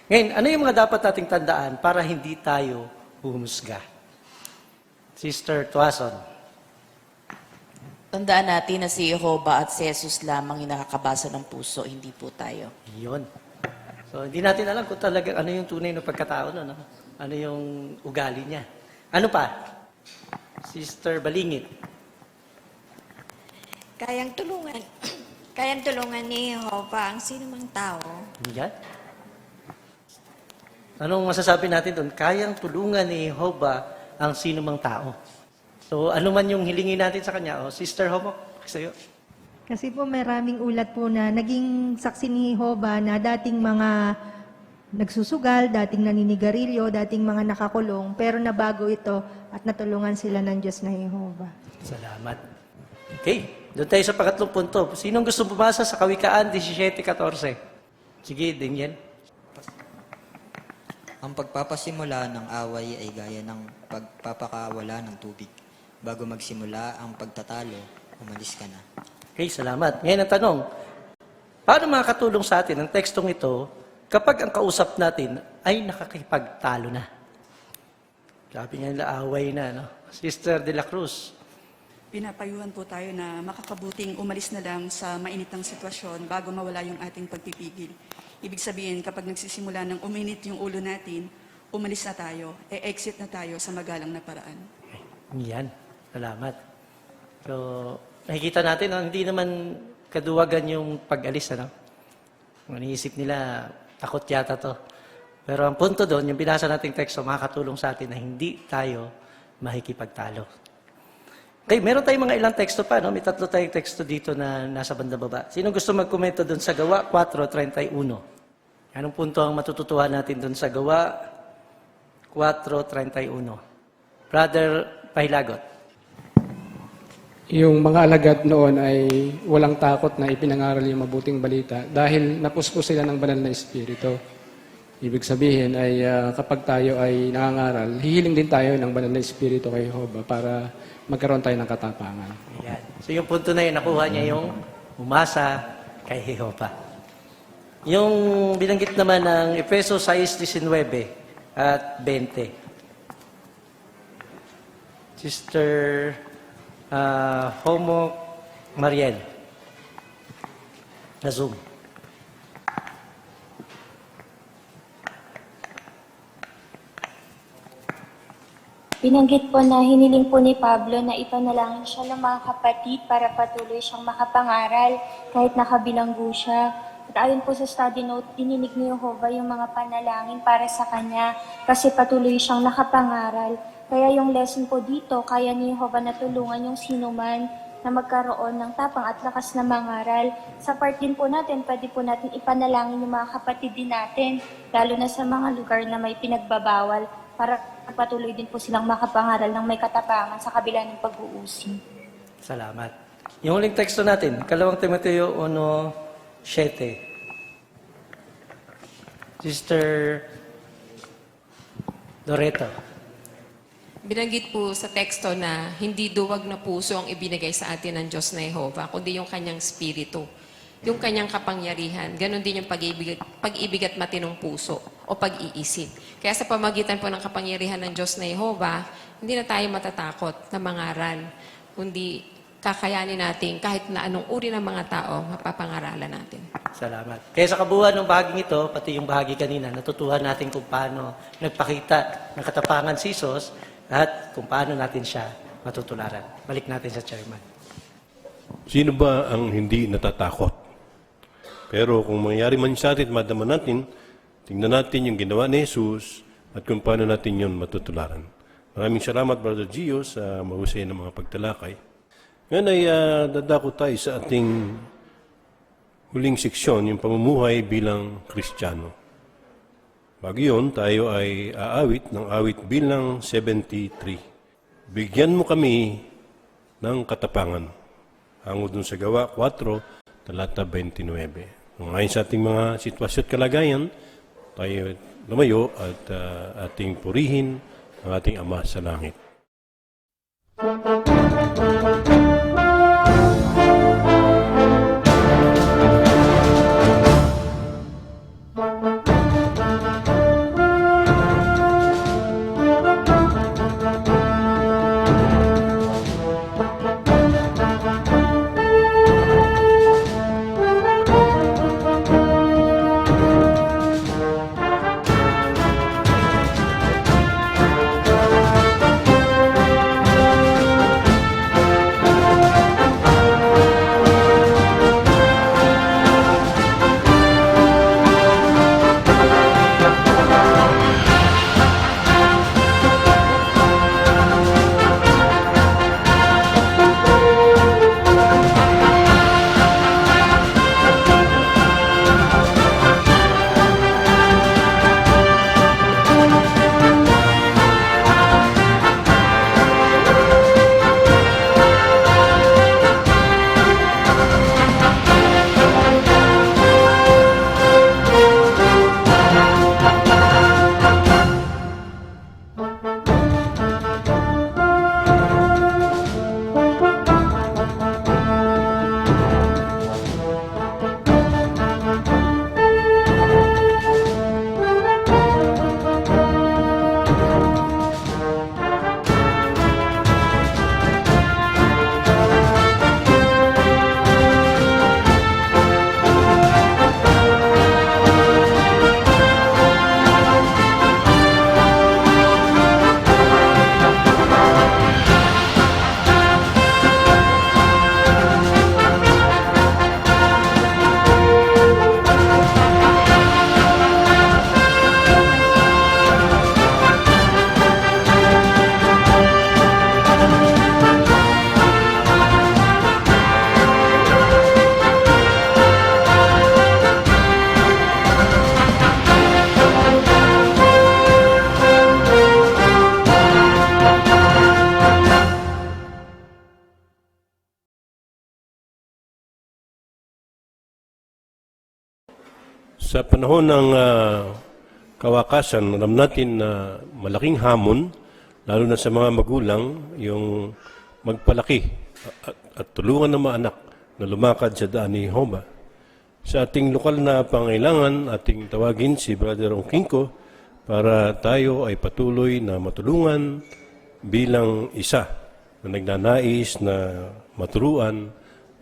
Ngayon, ano yung mga dapat nating tandaan para hindi tayo humusga? Sister Tuason. Tandaan natin na si Jehovah at si Jesus lamang yung nakakabasa ng puso, hindi po tayo. Yun. So, hindi natin alam kung talaga ano yung tunay na pagkatao, no? Ano yung ugali niya. Ano pa? Sister Balingit. Kayang tulungan ni Jehovah ang sinumang tao. Yan. Anong masasabi natin doon? Kayang tulungan ni Jehovah ang sino mang tao. So, ano man yung hilingin natin sa kanya, Sister Homo, sa'yo. Kasi po maraming ulat po na naging saksi ni Jehovah na dating mga nagsusugal, dating naninigarilyo, dating mga nakakulong, pero nabago ito at natulungan sila ng Diyos na Jehovah. Salamat. Okay, doon tayo sa pangatlong punto. Sinong gusto bumasa sa Kawikaan 17:14? Sige, Daniel. Ang pagpapasimula ng away ay gaya ng pagpapakawala ng tubig. Bago magsimula ang pagtatalo, umalis ka na. Okay, salamat. Ngayon ang tanong, paano makakatulong sa atin ang tekstong ito kapag ang kausap natin ay nakakipagtalo na? Sabi niya, away na, no? Sister De La Cruz. Pinapayuhan po tayo na makakabuting umalis na lang sa mainit ng sitwasyon bago mawala yung ating pagpipigil. Ibig sabihin, kapag nagsisimula ng uminit yung ulo natin, umalis na tayo, exit na tayo sa magalang na paraan. Yan. Salamat. So, nakikita natin, no, hindi naman kaduwagan yung pag-alis, ano? Iniisip nila, takot yata to. Pero ang punto doon, yung binasa nating teksto, makakatulong sa atin na hindi tayo makikipagtalo. Okay, meron tayong mga ilang teksto pa, no? May 3 tayong teksto dito na nasa banda baba. Sino gusto magkomento doon sa Gawa 4:31? Anong punto ang matututuhan natin doon sa Gawa 4:31? Brother Pahilagot. Yung mga alagad noon ay walang takot na ipinangaral yung mabuting balita dahil napuspos sila ng banal na espiritu. Ibig sabihin ay kapag tayo ay nangangaral, hihiling din tayo ng banal na espiritu kay Jehovah para magkaroon tayo ng katapangan. Yan. So yung punto na yun, nakuha niya yung umasa kay Jehovah. Yung binanggit naman ng Efeso 6:19 at 20. Sister Homo Mariel. Na Zoom. Binanggit po na hiniling po ni Pablo na ipanalangin siya ng mga kapatid para patuloy siyang makapangaral kahit nakabilanggo siya. At ayon po sa study note, dininig ni Jehovah yung mga panalangin para sa kanya kasi patuloy siyang nakapangaral. Kaya yung lesson po dito, kaya ni Jehovah na tulungan yung sinuman na magkaroon ng tapang at lakas na mangaral. Sa part din po natin, pwede po natin ipanalangin yung mga kapatid din natin, lalo na sa mga lugar na may pinagbabawal para patuloy din po silang makapangaral ng may katapangan sa kabila ng pag-uusig. Salamat. Yung huling teksto natin, 2 Timoteo 1:7. Sister Loreto. Binanggit po sa teksto na hindi duwag na puso ang ibinigay sa atin ng Diyos na Jehovah, kundi yung kanyang spirito, yung kanyang kapangyarihan. Ganon din yung pag-ibig at matinong puso o pag-iisip. Kaya sa pamagitan po ng kapangyarihan ng Diyos na Jehovah, hindi na tayo matatakot na mangaral, kundi kakayanin natin kahit na anong uri ng mga tao, mapapangaralan natin. Salamat. Kaya sa kabuuan ng bahaging ito, pati yung bahagi kanina, natutuhan natin kung paano nagpakita ng katapangan si Jesus at kung paano natin siya matutularan. Balik natin sa chairman. Sino ba ang hindi natatakot? Pero kung mangyari man sa atin, madama natin, tingnan natin yung ginawa ni Jesus at kung paano natin yun matutularan. Maraming salamat, Brother Gio, sa mahusay ng mga pagtalakay. Ngayon ay dadako tayo sa ating huling seksyon, yung pamumuhay bilang Kristiyano. Bago yun, tayo ay aawit ng awit bilang 73. Bigyan mo kami ng katapangan. Hango dun sa Gawa 4, talata 29. Kung ngayon sa ating mga sitwasyon at kalagayan, tayo lumayo at ating purihin ang ating Ama sa langit. Sa panahon ng kawakasan, alam natin na malaking hamon, lalo na sa mga magulang, yung magpalaki at tulungan ng mga anak na lumakad sa daan ni Jehovah. Sa ating lokal na pangailangan, ating tawagin si Brother Ongkinko para tayo ay patuloy na matulungan bilang isa na nagnanais na maturuan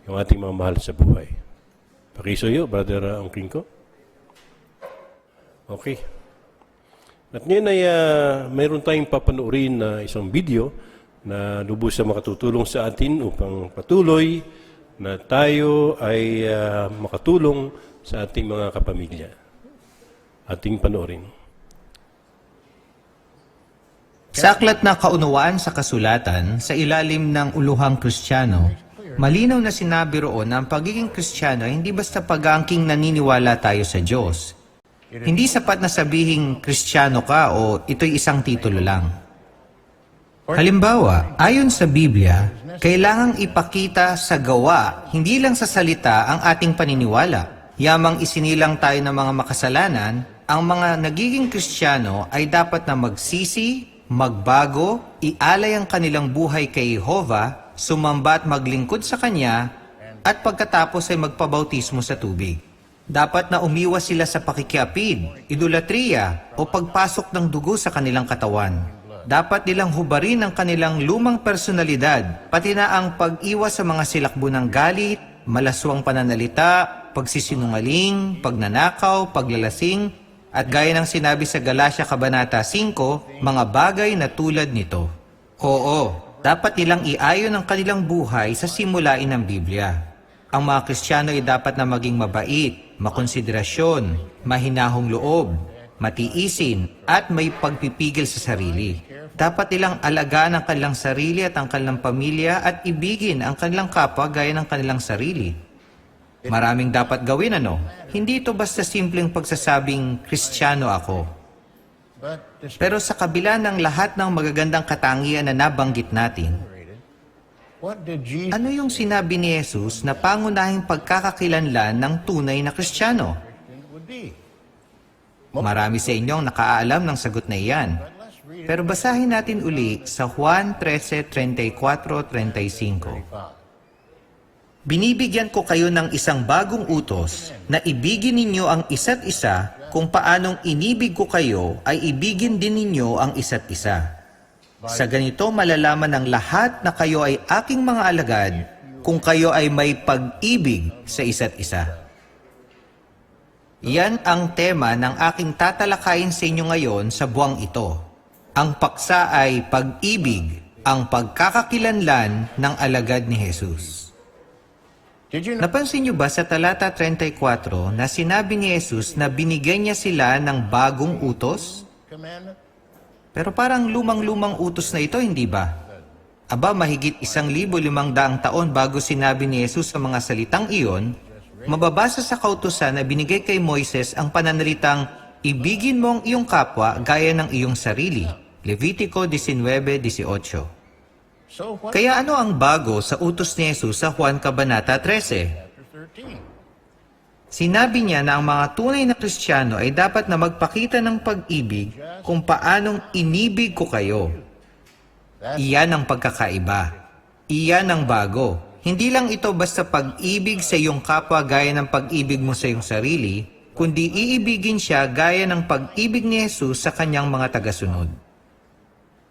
yung ating mga mahal sa buhay. Pakisuyo, Brother Ongkinko. Okay. At ngayon ay mayroon tayong papanoorin na isang video na lubos na makatutulong sa atin upang patuloy na tayo ay makatulong sa ating mga kapamilya. Ating panoorin. Sa aklat na Kaunawaan sa Kasulatan, sa ilalim ng uluhang Kristiyano, malinaw na sinabi roon na ang pagiging Kristiyano ay hindi basta pag-aangking naniniwala tayo sa Diyos. Hindi sapat na sabihing Kristiyano ka o ito'y isang titulo lang. Halimbawa, ayon sa Biblia, kailangang ipakita sa gawa, hindi lang sa salita ang ating paniniwala. Yamang isinilang tayo ng mga makasalanan, ang mga nagiging Kristiyano ay dapat na magsisi, magbago, ialay ang kanilang buhay kay Jehovah, sumamba at maglingkod sa Kanya, at pagkatapos ay magpabautismo sa tubig. Dapat na umiwas sila sa pakikiapid, idolatriya, o pagpasok ng dugo sa kanilang katawan. Dapat nilang hubarin ang kanilang lumang personalidad, pati na ang pag-iwas sa mga silakbo ng galit, malaswang pananalita, pagsisinungaling, pagnanakaw, paglalasing, at gaya ng sinabi sa Galatia Kabanata 5, mga bagay na tulad nito. Oo, dapat nilang iayon ang kanilang buhay sa simulain ng Biblia. Ang mga Kristiyano ay dapat na maging mabait, makonsiderasyon, mahinahong loob, matiisin, at may pagpipigil sa sarili. Dapat nilang alagaan ang kanilang sarili at ang kanilang pamilya at ibigin ang kanilang kapwa gaya ng kanilang sarili. Maraming dapat gawin, ano? Hindi ito basta simpleng pagsasabing Kristiyano ako. Pero sa kabila ng lahat ng magagandang katangian na nabanggit natin, ano yung sinabi ni Jesus na pangunahing pagkakakilanlan ng tunay na Kristiyano? Marami sa inyong nakaalam ng sagot na iyan. Pero basahin natin uli sa Juan 13:34-35. Binibigyan ko kayo ng isang bagong utos na ibigin ninyo ang isa't isa kung paanong inibig ko kayo ay ibigin din ninyo ang isa't isa. Sa ganito malalaman ng lahat na kayo ay aking mga alagad kung kayo ay may pag-ibig sa isa't isa. Yan ang tema ng aking tatalakayin sa inyo ngayon sa buwang ito. Ang paksa ay pag-ibig, ang pagkakakilanlan ng alagad ni Jesus. Napansin niyo ba sa talata 34 na sinabi ni Jesus na binigyan niya sila ng bagong utos? Pero parang lumang-lumang utos na ito, hindi ba? Aba, mahigit 1,500 taon bago sinabi ni Jesus sa mga salitang iyon, mababasa sa kautusan na binigay kay Moises ang pananalitang, ibigin mo ang iyong kapwa gaya ng iyong sarili. Levitico 19:18. Kaya ano ang bago sa utos ni Jesus sa Juan Kabanata 13? Sinabi niya na ang mga tunay na Kristiyano ay dapat na magpakita ng pag-ibig kung paanong inibig ko kayo. Iyan ang pagkakaiba. Iyan ang bago. Hindi lang ito basta pag-ibig sa iyong kapwa gaya ng pag-ibig mo sa iyong sarili, kundi iibigin siya gaya ng pag-ibig ni Jesus sa kanyang mga tagasunod.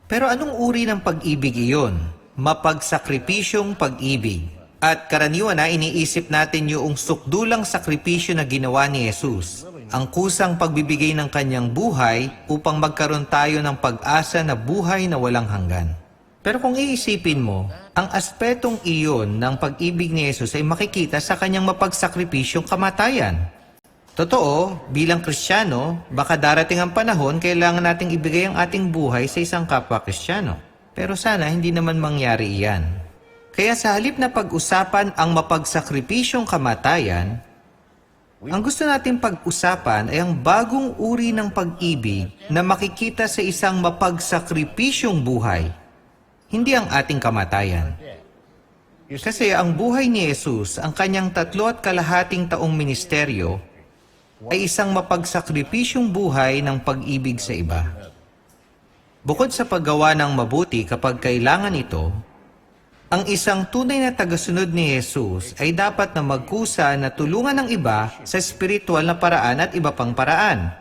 Pero anong uri ng pag-ibig iyon? Mapagsakripisyong pag-ibig. At karaniwan na iniisip natin yung sukdulang sakripisyo na ginawa ni Jesus, ang kusang pagbibigay ng kanyang buhay upang magkaroon tayo ng pag-asa na buhay na walang hanggan. Pero kung iisipin mo, ang aspetong iyon ng pag-ibig ni Jesus ay makikita sa kanyang mapagsakripisyong kamatayan. Totoo, bilang Kristiyano, baka darating ang panahon kailangan nating ibigay ang ating buhay sa isang kapwa Kristiyano. Pero sana hindi naman mangyari iyan. Kaya sa halip na pag-usapan ang mapagsakripisyong kamatayan, ang gusto natin pag-usapan ay ang bagong uri ng pag-ibig na makikita sa isang mapagsakripisyong buhay, hindi ang ating kamatayan. Kasi ang buhay ni Jesus, ang kanyang 3 at kalahating taong ministeryo, ay isang mapagsakripisyong buhay ng pag-ibig sa iba. Bukod sa paggawa ng mabuti kapag kailangan ito, ang isang tunay na tagasunod ni Jesus ay dapat na magkusa na tulungan ng iba sa espiritual na paraan at iba pang paraan.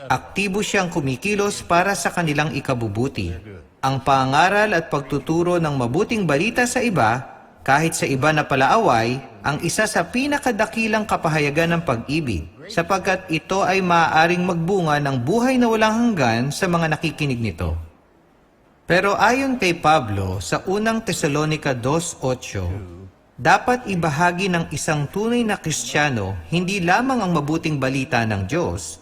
Aktibo siyang kumikilos para sa kanilang ikabubuti. Ang pangaral at pagtuturo ng mabuting balita sa iba, kahit sa iba na palaaway, ang isa sa pinakadakilang kapahayagan ng pag-ibig, sapagkat ito ay maaaring magbunga ng buhay na walang hanggan sa mga nakikinig nito. Pero ayon kay Pablo sa unang Tesalonica 2:8, dapat ibahagi ng isang tunay na Kristiyano hindi lamang ang mabuting balita ng Diyos,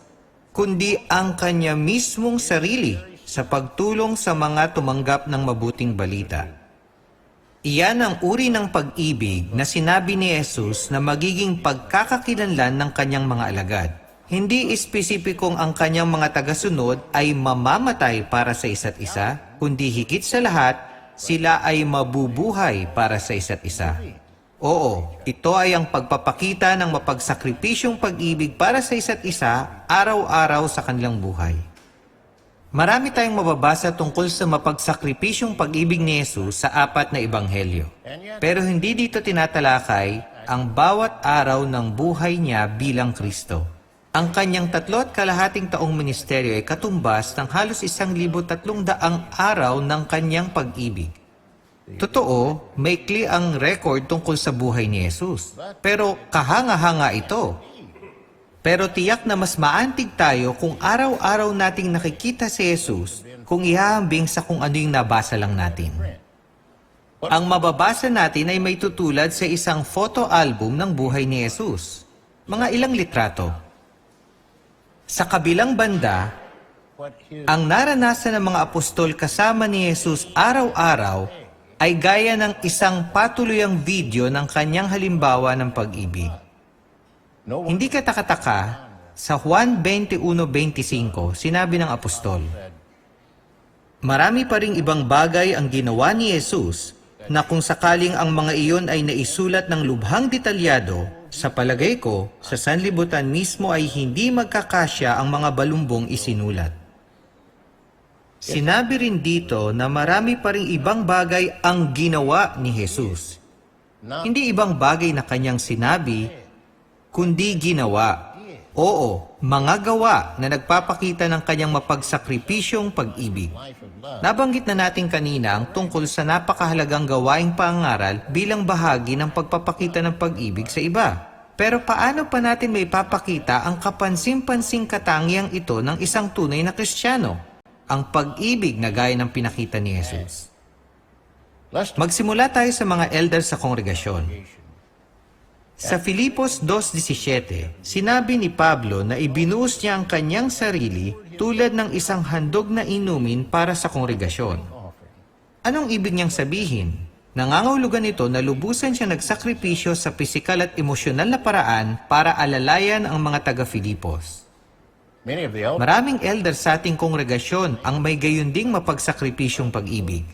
kundi ang kanya mismong sarili sa pagtulong sa mga tumanggap ng mabuting balita. Iyan ang uri ng pag-ibig na sinabi ni Jesus na magiging pagkakakilanlan ng kanyang mga alagad. Hindi espesipikong ang kanyang mga tagasunod ay mamamatay para sa isa't isa, kundi higit sa lahat, sila ay mabubuhay para sa isa't isa. Oo, ito ay ang pagpapakita ng mapagsakripisyong pag-ibig para sa isa't isa araw-araw sa kanilang buhay. Marami tayong mababasa tungkol sa mapagsakripisyong pag-ibig ni Jesus sa 4 na ebanghelyo. Pero hindi dito tinatalakay ang bawat araw ng buhay niya bilang Kristo. Ang kanyang 3.5 taong ministeryo ay katumbas ng halos 1,300 araw ng kanyang pag-ibig. Totoo, maikli ang record tungkol sa buhay ni Jesus. Pero kahanga-hanga ito. Pero tiyak na mas maantig tayo kung araw-araw nating nakikita si Jesus kung ihahambing sa kung ano yung nabasa lang natin. Ang mababasa natin ay may tutulad sa isang photo album ng buhay ni Jesus. Mga ilang litrato. Sa kabilang banda, ang naranasan ng mga apostol kasama ni Jesus araw-araw ay gaya ng isang patuluyang video ng kanyang halimbawa ng pag-ibig. Hindi katakataka, sa Juan 21:25, sinabi ng apostol, marami pa ring ibang bagay ang ginawa ni Jesus na kung sakaling ang mga iyon ay naisulat ng lubhang detalyado, sa palagay ko, sa sanlibutan mismo ay hindi magkakasya ang mga balumbong isinulat. Sinabi rin dito na marami pa ring ibang bagay ang ginawa ni Jesus. Hindi ibang bagay na kanyang sinabi, kundi ginawa. Oo, mga gawa na nagpapakita ng kanyang mapagsakripisyong pag-ibig. Nabanggit na natin kanina ang tungkol sa napakahalagang gawaing pangaral bilang bahagi ng pagpapakita ng pag-ibig sa iba. Pero paano pa natin may papakita ang kapansin-pansing katangiang ito ng isang tunay na Kristiyano? Ang pag-ibig na gaya ng pinakita ni Jesus. Magsimula tayo sa mga elders sa kongregasyon. Sa Filipos 2:17, sinabi ni Pablo na ibinuhos niya ang kanyang sarili tulad ng isang handog na inumin para sa kongregasyon. Anong ibig niyang sabihin? Nangangahulugan ito na lubusan siya nagsakripisyo sa pisikal at emosyonal na paraan para alalayan ang mga taga-Filipos. Maraming elders sa ating kongregasyon ang may gayon ding mapagsakripisyong pag-ibig.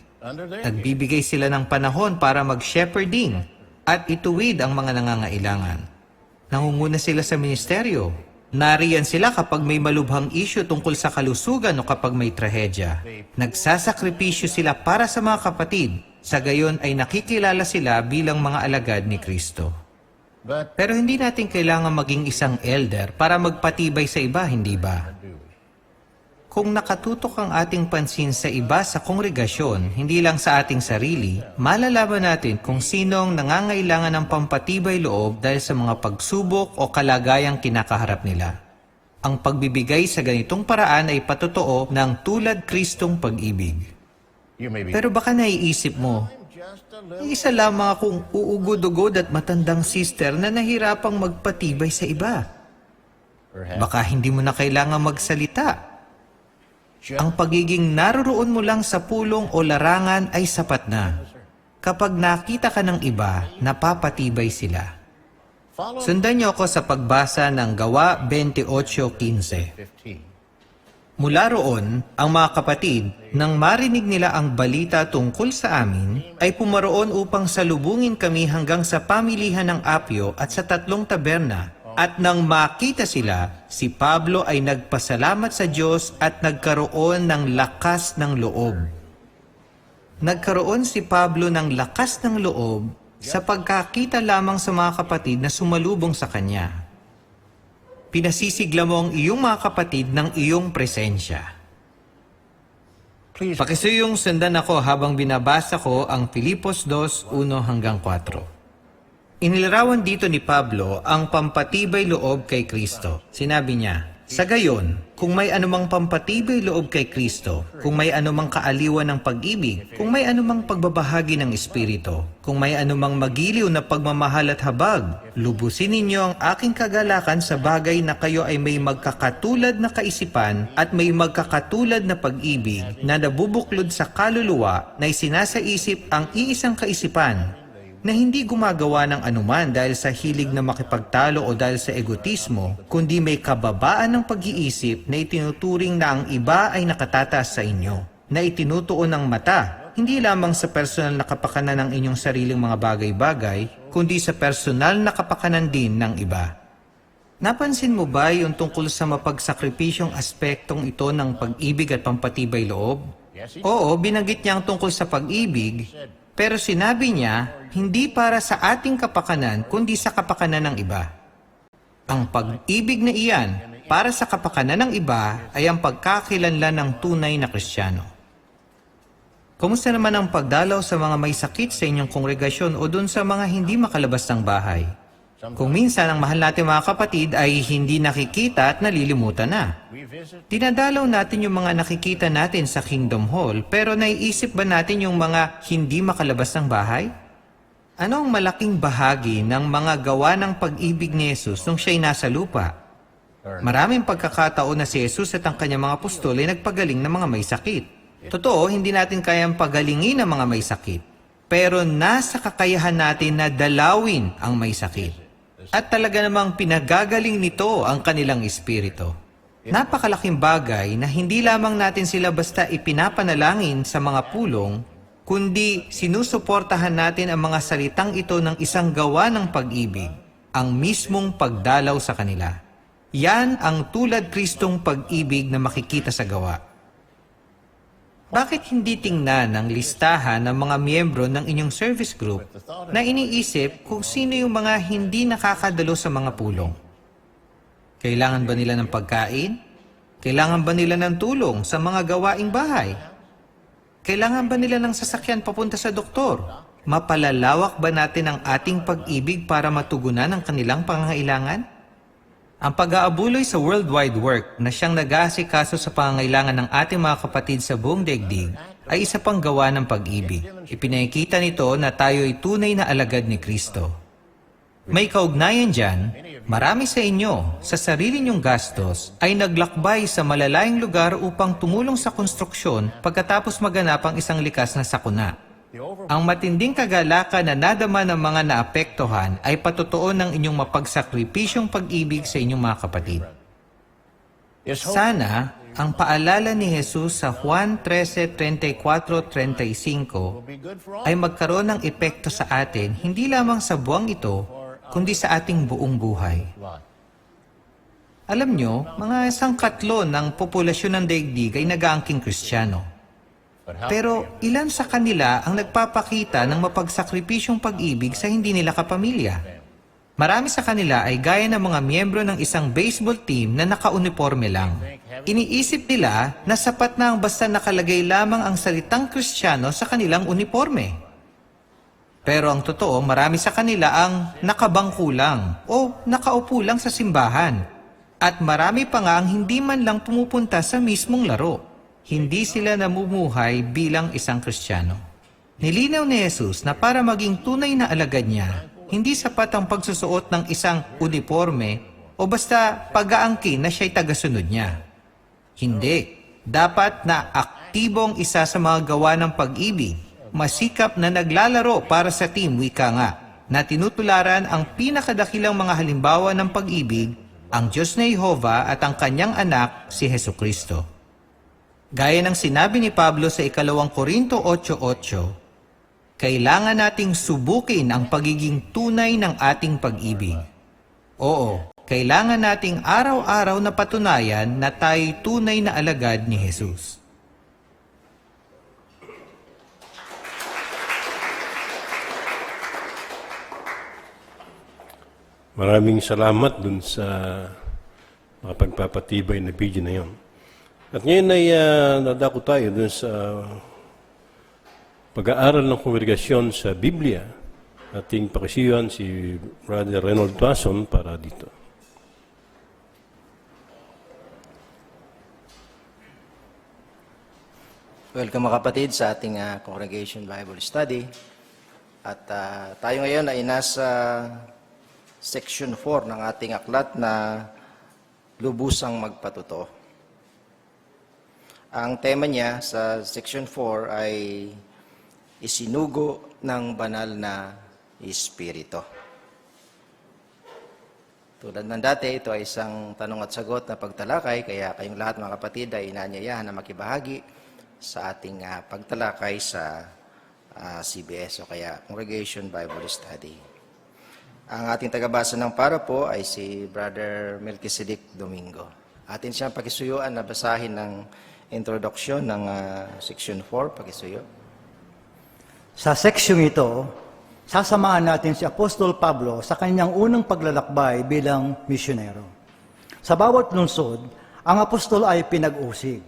Nagbibigay sila ng panahon para mag-shepherding at ituwid ang mga nangangailangan. Nangunguna sila sa ministeryo. Nariyan sila kapag may malubhang isyu tungkol sa kalusugan o kapag may trahedya. Nagsasakripisyo sila para sa mga kapatid. Sa gayon ay nakikilala sila bilang mga alagad ni Kristo. Pero hindi natin kailangan maging isang elder para magpatibay sa iba, hindi ba? Kung nakatutok ang ating pansin sa iba sa kongregasyon, hindi lang sa ating sarili, malalaman natin kung sinong nangangailangan ng pampatibay loob dahil sa mga pagsubok o kalagayang kinakaharap nila. Ang pagbibigay sa ganitong paraan ay patotoo ng tulad Kristong pag-ibig. Pero baka naiisip mo, isa lamang akong uugod-ugod at matandang sister na nahirapang magpatibay sa iba. Baka hindi mo na kailangan magsalita. Ang pagiging naroroon mo lang sa pulong o larangan ay sapat na. Kapag nakita ka ng iba, napapatibay sila. Sundan niyo ako sa pagbasa ng Gawa 28:15. Mula roon, ang mga kapatid, nang marinig nila ang balita tungkol sa amin, ay pumaroon upang salubungin kami hanggang sa pamilihan ng Apio at sa 3 taberna, At nang makita sila, si Pablo ay nagpasalamat sa Diyos at nagkaroon ng lakas ng loob. Nagkaroon si Pablo ng lakas ng loob sa pagkakita lamang sa mga kapatid na sumalubong sa kanya. Pinasisigla mo ang iyong mga kapatid ng iyong presensya. Pakisuyong sundan ako habang binabasa ko ang Filipos 2:1-4. Inilarawan dito ni Pablo ang pampatibay loob kay Kristo. Sinabi niya, sa gayon, kung may anumang pampatibay loob kay Kristo, kung may anumang kaaliwan ng pag-ibig, kung may anumang pagbabahagi ng Espiritu, kung may anumang magiliw na pagmamahal at habag, lubusin ninyo ang aking kagalakan sa bagay na kayo ay may magkakatulad na kaisipan at may magkakatulad na pag-ibig na nabubuklod sa kaluluwa na isinasaisip ang iisang kaisipan, na hindi gumagawa ng anuman dahil sa hilig na makipagtalo o dahil sa egotismo, kundi may kababaan ng pag-iisip na itinuturing na ang iba ay nakatataas sa inyo, na itinutuon ng mata, hindi lamang sa personal na kapakanan ng inyong sariling mga bagay-bagay, kundi sa personal na kapakanan din ng iba. Napansin mo ba yung tungkol sa mapagsakripisyong aspektong ito ng pag-ibig at pampatibay loob? Oo, binanggit niya ang tungkol sa pag-ibig, pero sinabi niya, hindi para sa ating kapakanan, kundi sa kapakanan ng iba. Ang pag-ibig na iyan, para sa kapakanan ng iba, ay ang pagkakilanlan ng tunay na Kristiyano. Kumusta naman ang pagdalaw sa mga may sakit sa inyong kongregasyon o dun sa mga hindi makalabas ng bahay? Kung minsan ang mahal natin mga kapatid ay hindi nakikita at nalilimutan na. Dinadalaw natin yung mga nakikita natin sa Kingdom Hall, pero naiisip ba natin yung mga hindi makalabas ng bahay? Ano ang malaking bahagi ng mga gawa ng pag-ibig ni Jesus nung siya'y nasa lupa? Maraming pagkakataon na si Jesus at ang kanyang mga apostol ay nagpagaling ng mga may sakit. Totoo, hindi natin kayang pagalingin ang mga may sakit, pero nasa kakayahan natin na dalawin ang may sakit. At talaga namang pinagagaling nito ang kanilang espiritu. Napakalaking bagay na hindi lamang natin sila basta ipinapanalangin sa mga pulong, kundi sinusuportahan natin ang mga salitang ito ng isang gawa ng pag-ibig, ang mismong pagdalaw sa kanila. Yan ang tulad Kristong pag-ibig na makikita sa gawa. Bakit hindi tingnan ang listahan ng mga miyembro ng inyong service group na iniisip kung sino yung mga hindi nakakadalo sa mga pulong? Kailangan ba nila ng pagkain? Kailangan ba nila ng tulong sa mga gawaing bahay? Kailangan ba nila ng sasakyan papunta sa doktor? Mapalalawak ba natin ang ating pag-ibig para matugunan ang kanilang pangangailangan? Ang pag-aabuloy sa worldwide work na siyang nag-aasikaso sa pangangailangan ng ating mga kapatid sa buong daigdig ay isa pang gawa ng pag-ibig. Ipinakita nito na tayo ay tunay na alagad ni Kristo. May kaugnayan dyan, marami sa inyo, sa sarili niyong gastos, ay naglakbay sa malalayong lugar upang tumulong sa konstruksyon pagkatapos maganap ang isang likas na sakuna. Ang matinding kagalakan na nadama ng mga naapektuhan ay patutuon ng inyong mapagsakripisyong pag-ibig sa inyong mga kapatid. Sana, ang paalala ni Jesus sa Juan 13:34-35 ay magkaroon ng epekto sa atin hindi lamang sa buwang ito, kundi sa ating buong buhay. Alam nyo, mga 1/4 ng populasyon ng daigdig ay nag-aangking Kristiyano. Pero ilan sa kanila ang nagpapakita ng mapagsakripisyong pag-ibig sa hindi nila kapamilya? Marami sa kanila ay gaya ng mga miyembro ng isang baseball team na naka-uniforme lang. Iniisip nila na sapat na ang basta nakalagay lamang ang salitang Kristiyano sa kanilang uniforme. Pero ang totoo, marami sa kanila ang nakabangko lang o nakaupo lang sa simbahan. At marami pa nga ang hindi man lang pumupunta sa mismong laro. Hindi sila namumuhay bilang isang Kristiyano. Nilinaw ni Jesus na para maging tunay na alagad niya, hindi sapat ang pagsusuot ng isang uniforme o basta pag-aangkin na siya'y tagasunod niya. Hindi. Dapat na aktibong isa sa mga gawa ng pag-ibig, masikap na naglalaro para sa team, wika nga, na tinutularan ang pinakadakilang mga halimbawa ng pag-ibig, ang Diyos na Jehovah at ang kanyang anak, si Jesucristo. Gaya ng sinabi ni Pablo sa 2 Korinto 8:8, kailangan nating subukin ang pagiging tunay ng ating pag-ibig. Oo, kailangan nating araw-araw na patunayan na tayo'y tunay na alagad ni Jesus. Maraming salamat dun sa mga pagpapatibay na video na yon. At ngayon ay nadako tayo dun sa pag-aaral ng kongregasyon sa Biblia. Ating pakisiyuhan si Brother Reynold Tuason para dito. Welcome mga kapatid sa ating Congregation Bible Study. At tayo ngayon ay nasa Section 4 ng ating aklat na Lubusang Magpatotoo. Ang tema niya sa Section 4 ay Isinugo ng Banal na Espiritu. Tulad ng dati, ito ay isang tanong at sagot na pagtalakay, kaya kayong lahat mga kapatid ay inaanyayahan na makibahagi sa ating pagtalakay sa CBS o kaya Congregation Bible Study. Ang ating tagabasa ng para po ay si Brother Melchizedek Domingo. Atin siyang pakisuyuan na basahin ng introduction ng Section 4. Pakisuyo. Sa seksyong ito, sasamahan natin si Apostol Pablo sa kanyang unang paglalakbay bilang misyonero. Sa bawat lungsod, ang apostol ay pinag-usig.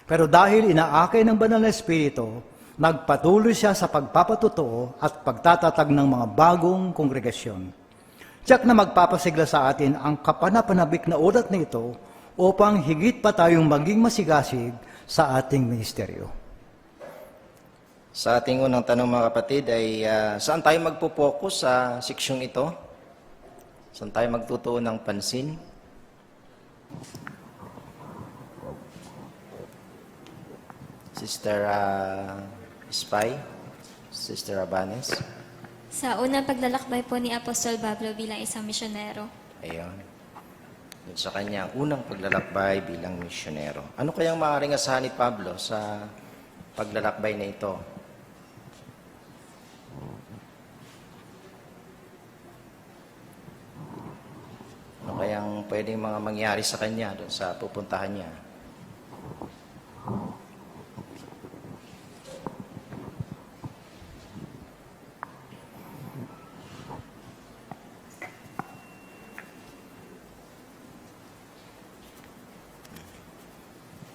Pero dahil inaakay ng Banal na Espiritu, nagpatuloy siya sa pagpapatotoo at pagtatatag ng mga bagong kongregasyon. Tiyak na magpapasigla sa atin ang kapanapanabik na ulat na ito upang higit pa tayong maging masigasig sa ating ministeryo. Sa ating unang tanong mga kapatid ay saan tayo magpo-focus sa seksyong ito? Saan tayo magtutuon ng pansin? Sister Spy? Sister Abanes? Sa unang paglalakbay po ni Apostol Pablo bilang isang misyonero. Ayun. Yun sa kanyang unang paglalakbay bilang misyonero. Ano kayang maaaring asahan ni Pablo sa paglalakbay na ito? Ano kayang pwedeng mga mangyari sa kanya doon sa pupuntahan niya?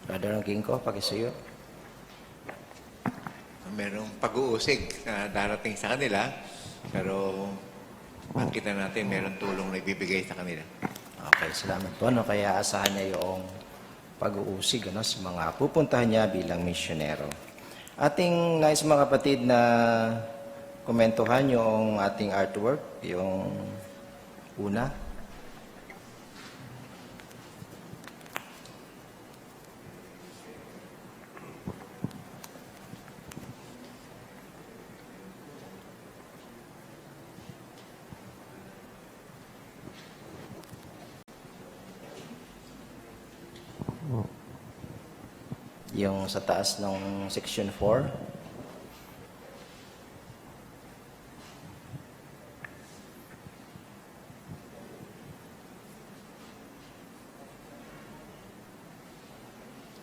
Brother King ko, pakisuyo. Merong pag-uusig na darating sa kanila, pero makita natin merong tulong na ibibigay sa kanila. Okay, salamat po. Ano, kaya asahan niya yung pag-uusig sa mga pupuntahan niya bilang misyonero. Ating nais mga kapatid na komentuhan yung ating artwork, yung una. Yung sa taas ng Section 4.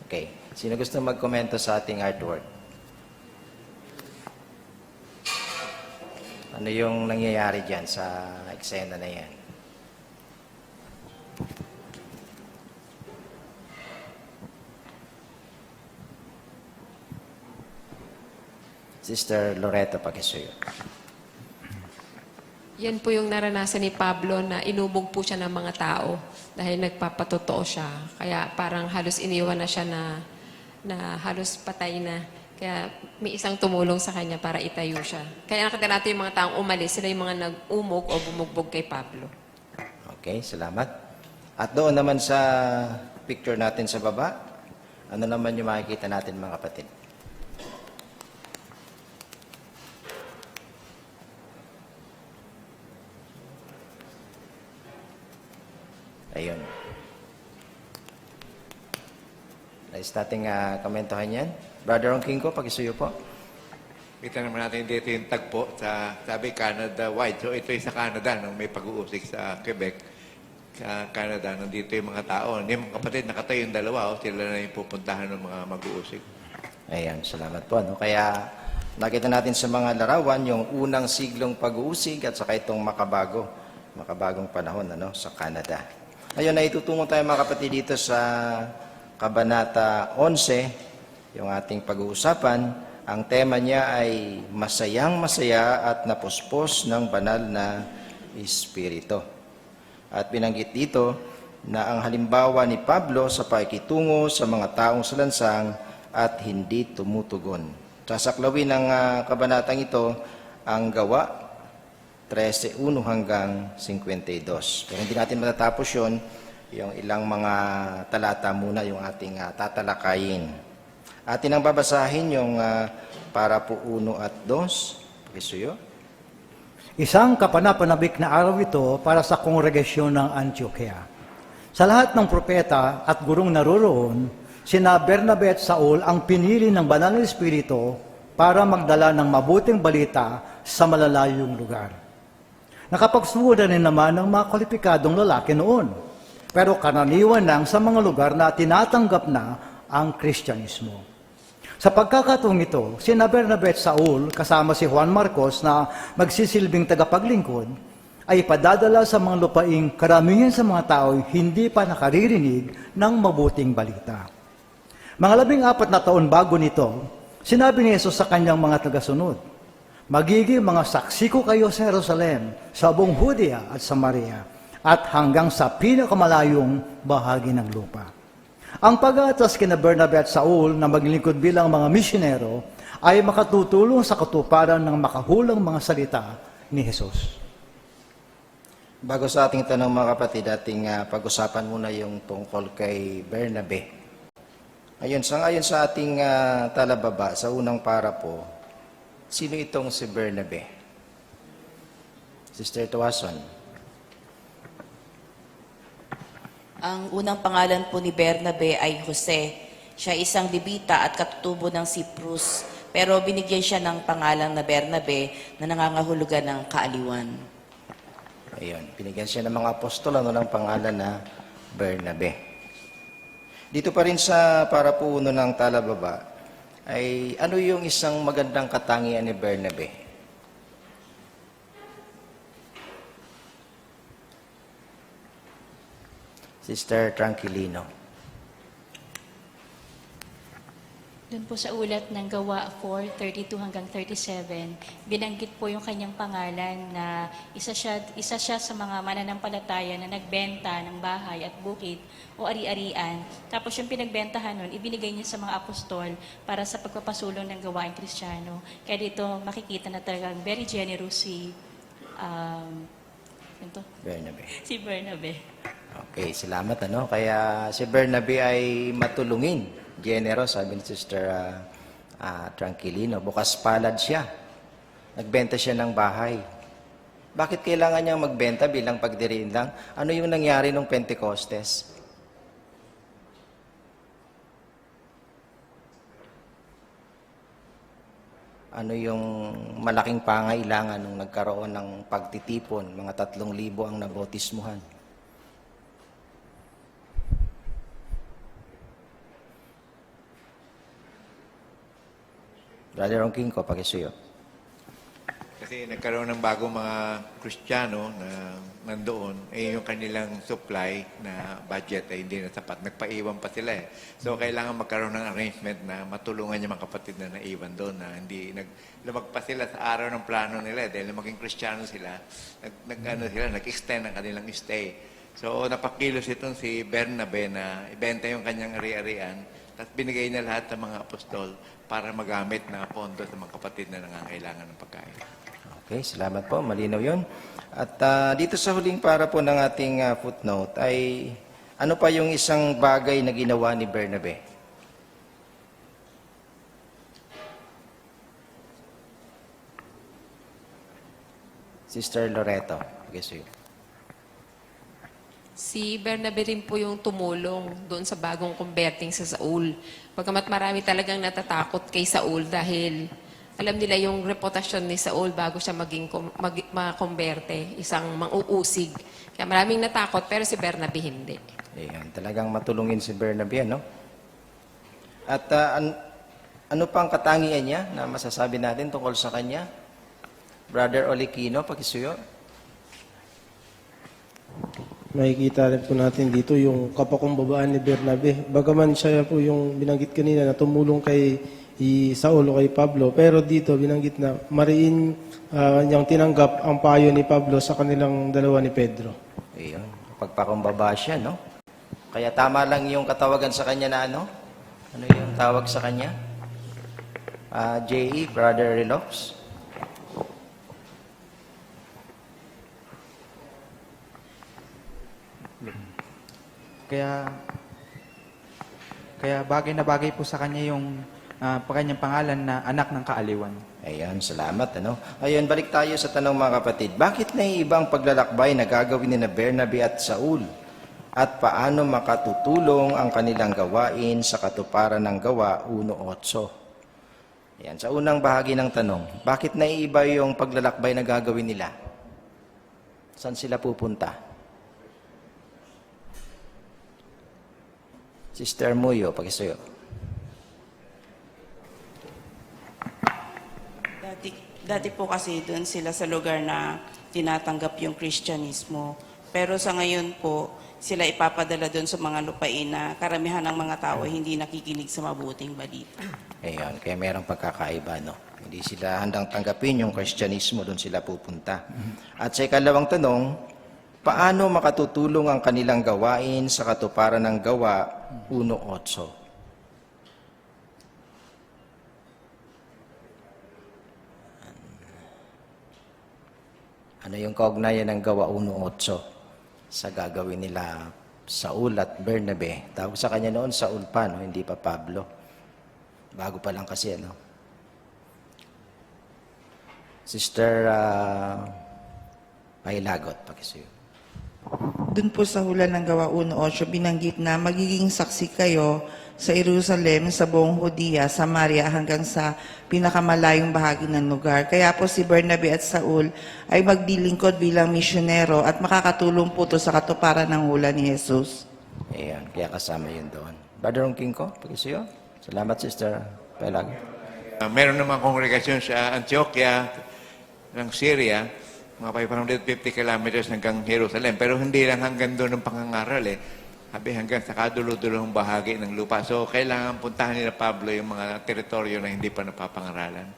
Okay. Sino gusto magkomento sa ating artwork? Ano yung nangyayari dyan sa eksena na yan? Sister Loreto, pakisuyo. Yan po yung naranasan ni Pablo na inubog po siya ng mga tao dahil nagpapatotoo siya. Kaya parang halos iniwan na siya na halos patay na. Kaya may isang tumulong sa kanya para itayo siya. Kaya nakita natin yung mga taong umalis, sila yung mga nag-umog o bumugbog kay Pablo. Okay, salamat. At doon naman sa picture natin sa baba, ano naman yung makikita natin mga kapatid? Ayun. Nais nating komentohan yan. Brother King ko, pakisuyo po. Kita naman natin dito yung tagpo sa, sabi, Canada-wide. So ito yung sa Canada, nung may pag-uusig sa Quebec. Canada, nandito yung mga tao. Hindi mga kapatid, nakatayo yung dalawa, sila na yung pupuntahan ng mga mag-uusig. Ayan, salamat po. Ano? Kaya nakita natin sa mga larawan yung unang siglong pag-uusig at saka itong makabagong panahon sa Canada. Ngayon, naitutungo tayo mga kapatid dito sa Kabanata 11, yung ating pag-uusapan. Ang tema niya ay masayang masaya at napuspos ng banal na Espiritu. At binanggit dito na ang halimbawa ni Pablo sa pakikitungo sa mga taong salansang at hindi tumutugon. Sasaklawin ng kabanatang ito ang Gawa 13:1 hanggang 52. Pero hindi natin matatapos yun, yung ilang mga talata muna yung ating tatalakayin. Atin ang babasahin yung para po 1 at 2. Pakisuyo. Isang kapanapanabik na araw ito para sa kongregasyon ng Antioquia. Sa lahat ng propeta at gurong naroroon, sina Bernabe at Saul ang pinili ng banal na Espiritu para magdala ng mabuting balita sa malalayong lugar. Nakapagsuda rin naman ng mga kwalipikadong lalaki noon, pero karaniwan lang sa mga lugar na tinatanggap na ang Kristyanismo. Sa pagkakataong ito, sina Bernabe at Saul kasama si Juan Marcos na magsisilbing tagapaglingkod ay padadala sa mga lupaing karamihan sa mga tao hindi pa nakaririnig ng mabuting balita. Mga 14 na taon bago nito, sinabi ni Jesus sa kanyang mga tagasunod, magiging mga saksi ko kayo sa Jerusalem, sa buong Judea at Samaria, at hanggang sa pinakamalayong bahagi ng lupa. Ang pag-aatas kina Bernabe at Saul na maglingkod bilang mga misyonero ay makatutulong sa katuparan ng makahulang mga salita ni Jesus. Bago sa ating tanong mga kapatid, ating pag-usapan muna yung tungkol kay Bernabe. Ayon sa ating talababa, sa unang para po, sino itong si Bernabe? Sister Tuason. Ang unang pangalan po ni Bernabe ay Jose. Siya isang Levita at katutubo ng Cyprus. Pero binigyan siya ng pangalan na Bernabe na nangangahulugan ng kaaliwan. Ayun, binigyan siya ng mga apostol ng pangalan na Bernabe. Dito pa rin sa para po ng talababa, ay ano yung isang magandang katangian ni Bernabe? Sister Tranquilino. Doon po sa ulat ng Gawa 4:32 hanggang 37, binanggit po yung kanyang pangalan na isa siya sa mga mananampalataya na nagbenta ng bahay at bukid o ari-arian. Tapos yung pinagbentahan nun, ibinigay niya sa mga apostol para sa pagpapasulong ng gawaing Kristiyano. Kaya dito makikita na talagang very generous si Bernabe. Si Bernabe. Okay, salamat. Kaya si Bernabe ay matulungin. Generous, sabi ni Sister Tranquilino. Bukas palad siya. Nagbenta siya ng bahay. Bakit kailangan niyang magbenta bilang pagdiriin lang? Ano yung nangyari nung Pentecostes? Ano yung malaking pangailangan nung nagkaroon ng pagtitipon? Mga 3,000 ang nabautismuhan. Brother Ongking ko, pakisuyo. Kasi nagkaroon ng bagong mga Kristiyano na nandoon, yung kanilang supply na budget ay hindi na sapat. Nagpaiwan pa sila eh. So, kailangan magkaroon ng arrangement na matulungan yung mga kapatid na naiwan doon na hindi lumagpas sila sa araw ng plano nila dahil maging Kristiyano sila, nag-extend ang kanilang stay. So, napakilos itong si Bernabe na ibenta yung kanyang ari-arian, tapos binigay niya lahat ng mga apostol para magamit na pondo sa mga kapatid na nangangailangan ng pagkain. Okay, salamat po. Malinaw yun. At dito sa huling para po ng ating footnote ay ano pa yung isang bagay na ginawa ni Bernabe? Sister Loreto. Okay, Si Bernabe rin po yung tumulong doon sa bagong converting sa Saul. Pagkamat marami talagang natatakot kay Saul dahil Alam nila yung reputasyon ni Saul bago siya makomberte, isang mang-uusig. Kaya maraming natakot, pero si Bernabe hindi. Ayan, talagang matulungin si Bernabe, no? At ano pang katangian niya na masasabi natin tungkol sa kanya? Brother Olikino, pakisuyo. Makikita rin po natin dito yung kapakumbabaan ni Bernabe. Bagaman siya po yung binanggit kanina na tumulong kay Saul o kay Pablo, pero dito binanggit na mariin niyang tinanggap ang payo ni Pablo sa kanilang dalawa ni Pedro. Ayun, pagpakumbaba siya, no? Kaya tama lang yung katawagan sa kanya na ano? Ano yung tawag sa kanya? J.E., Brother Relox? Kaya bagay na bagay po sa kanya yung kanyang pangalan na anak ng kaaliwan. Ayan, salamat. Ano? Ayun, balik tayo sa tanong mga kapatid. Bakit naiibang paglalakbay na gagawin ni na Bernabe at Saul? At paano makatutulong ang kanilang gawain sa katuparan ng gawa 1:8? Ayan, sa unang bahagi ng tanong, bakit naiiba yung paglalakbay na gagawin nila? Saan sila pupunta? Sister Muyo, pakisuyo. Dati po kasi doon sila sa lugar na tinatanggap yung Kristyanismo. Pero sa ngayon po, sila ipapadala doon sa mga lupain na karamihan ng mga tao hindi nakikinig sa mabuting balita. Ayun, kaya mayroong pagkakaiba, no? Hindi sila handang tanggapin yung Kristyanismo, doon sila pupunta. At sa ikalawang tanong, paano makatutulong ang kanilang gawain sa katuparan ng gawa 1:8? Ano yung kaugnayan ng gawa 1:8 sa gagawin nila Saul at Bernabe? Tawag sa kanya noon Saul pa, no? Hindi pa Pablo. Bago pa lang kasi, ano? Sister Pailagot, pakisuyo. Doon po sa hula ng gawa 1:8, binanggit na magiging saksi kayo sa Jerusalem, sa buong Hudiya, Samaria, hanggang sa pinakamalayong bahagi ng lugar. Kaya po si Bernabe at Saul ay magdilingkod bilang misyonero at makakatulong po to sa katuparan ng hula ni Jesus. Ayan, kaya kasama yun doon. Brother Ongkingko, pakisuyo. Salamat, Sister Pailagot. Meron naman kongregasyon sa Antioquia ng Syria, mga 550 kilometers hanggang Jerusalem. Pero hindi lang hanggang doon ang pangangaral eh. Sabi hanggang sa kadulo-dulong bahagi ng lupa. So, kailangan puntahan nila Pablo yung mga teritoryo na hindi pa napapangaralan.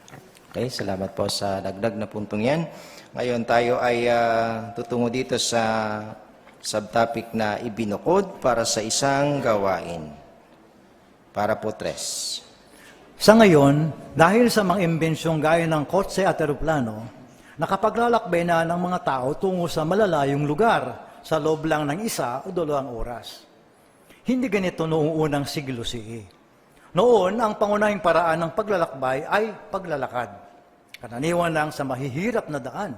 Okay, salamat po sa dagdag na puntong yan. Ngayon tayo ay tutungo dito sa subtopic na ibinukod para sa isang gawain. Para po 3. Sa ngayon, dahil sa mga imbensyong gaya ng kotse at eroplano, nakapaglalakbay na ng mga tao tungo sa malalayong lugar sa loob lang ng 1 o 2 oras. Hindi ganito noong unang siglo CE. Noon, ang pangunahing paraan ng paglalakbay ay paglalakad. Karaniwan lang sa mahihirap na daan.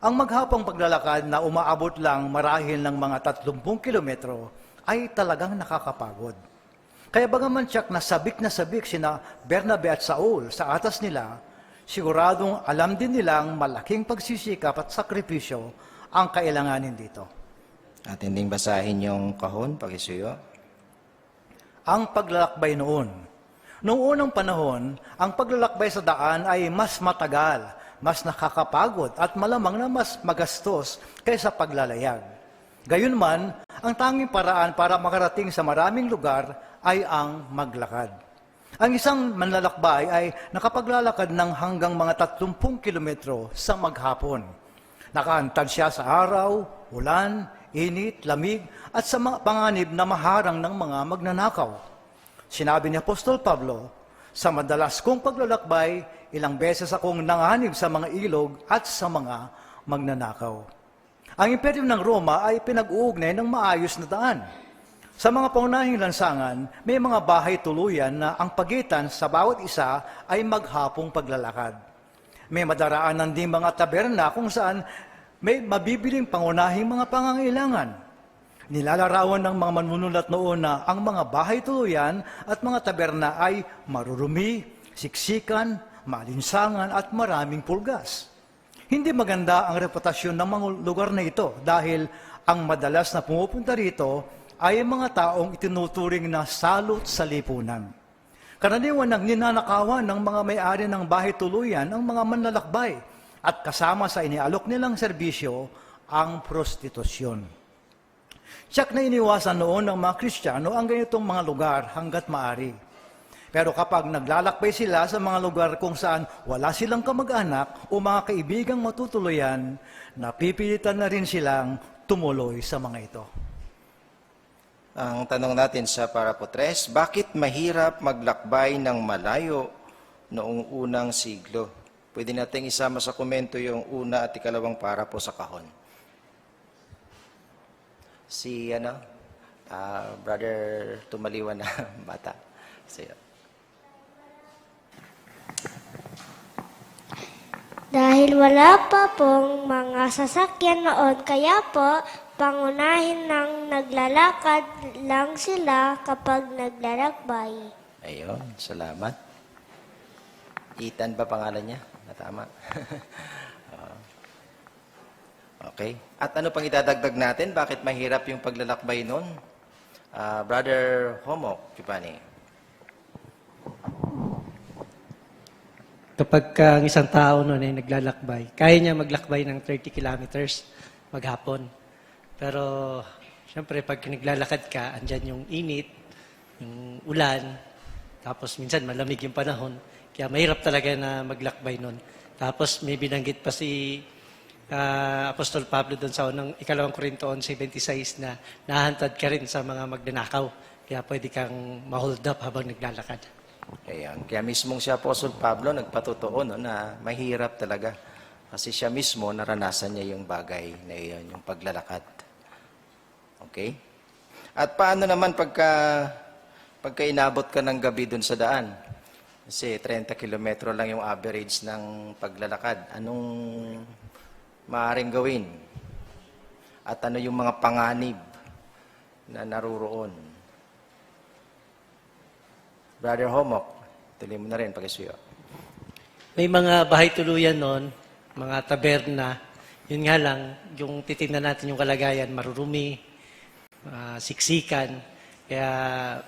Ang maghapong paglalakad na umaabot lang marahil ng mga 30 kilometro ay talagang nakakapagod. Kaya bagaman tiyak na sabik sina Bernabe at Saul sa atas nila, siguradong alam din nilang malaking pagsisikap at sakripisyo ang kailanganin dito. At hinding basahin yung kahon, pakisuyo. Ang paglalakbay noon. Noong unang panahon, ang paglalakbay sa daan ay mas matagal, mas nakakapagod at malamang na mas magastos kaysa paglalayag. Gayunman, ang tanging paraan para makarating sa maraming lugar ay ang maglakad. Ang isang manlalakbay ay nakapaglalakad ng hanggang mga 30 kilometro sa maghapon. Nakaantad siya sa araw, ulan, init, lamig, at sa mga panganib na maharang ng mga magnanakaw. Sinabi ni Apostol Pablo, sa madalas kong paglalakbay, ilang beses akong nanganib sa mga ilog at sa mga magnanakaw. Ang imperyo ng Roma ay pinag-uugnay ng maayos na daan. Sa mga paunahing lansangan, may mga bahay tuluyan na ang pagitan sa bawat isa ay maghapong paglalakad. May madaraanan din mga taberna kung saan may mabibiling pangunahing mga pangangailangan. Nilalarawan ng mga manunulat noon na ang mga bahay tuluyan at mga taberna ay marurumi, siksikan, malinsangan at maraming pulgas. Hindi maganda ang reputasyon ng mga lugar na ito dahil ang madalas na pumupunta rito ay mga taong itinuturing na salot sa lipunan. Karaniwan ng ninanakawan ng mga may-ari ng bahay tuluyan ang mga manlalakbay at kasama sa inialok nilang serbisyo ang prostitusyon. Tiyak na iniwasan noon ng mga Kristiyano ang ganitong mga lugar hanggat maaari. Pero kapag naglalakbay sila sa mga lugar kung saan wala silang kamag-anak o mga kaibigang matutuluyan, napipilitan na rin silang tumuloy sa mga ito. Ang tanong natin sa Parapotres, bakit mahirap maglakbay ng malayo noong unang siglo? Pwede nating isama sa komento yung una at ikalawang para po sa kahon. Si, Brother Tumaliwan na bata. Sige. Dahil wala pa pong mga sasakyan noon, kaya po pangunahin ng naglalakad lang sila kapag naglalakbay. Ayun, salamat. Ethan ba pangalan niya? Tama. Okay. At ano pang idadagdag natin? Bakit mahirap yung paglalakbay nun? Brother Homo, Chupani. Kapag ang isang tao noon ay naglalakbay, kaya niya maglakbay ng 30 kilometers maghapon. Pero, syempre, pag naglalakad ka, andyan yung init, yung ulan, tapos minsan malamig yung panahon, kaya mahirap talaga na maglakbay noon. Tapos may binanggit pa si Apostol Pablo doon sa unang ikalawang Korinto 11:26 na nahantad ka rin sa mga magnanakaw. Kaya pwede kang ma-hold up habang naglalakad. Ayan. Kaya mismong si Apostol Pablo nagpatotoo na mahirap talaga. Kasi siya mismo naranasan niya yung bagay na iyon, yung paglalakad. Okay? At paano naman pagka inabot ka ng gabi doon sa daan? Kasi 30 kilometro lang yung average ng paglalakad. Anong maaaring gawin? At ano yung mga panganib na naruroon? Brother Homok, tuloy mo na rin pag-isuyo. May mga bahay tuluyan noon, mga taberna. Yun nga lang, yung titignan natin yung kalagayan, marurumi, siksikan. Kaya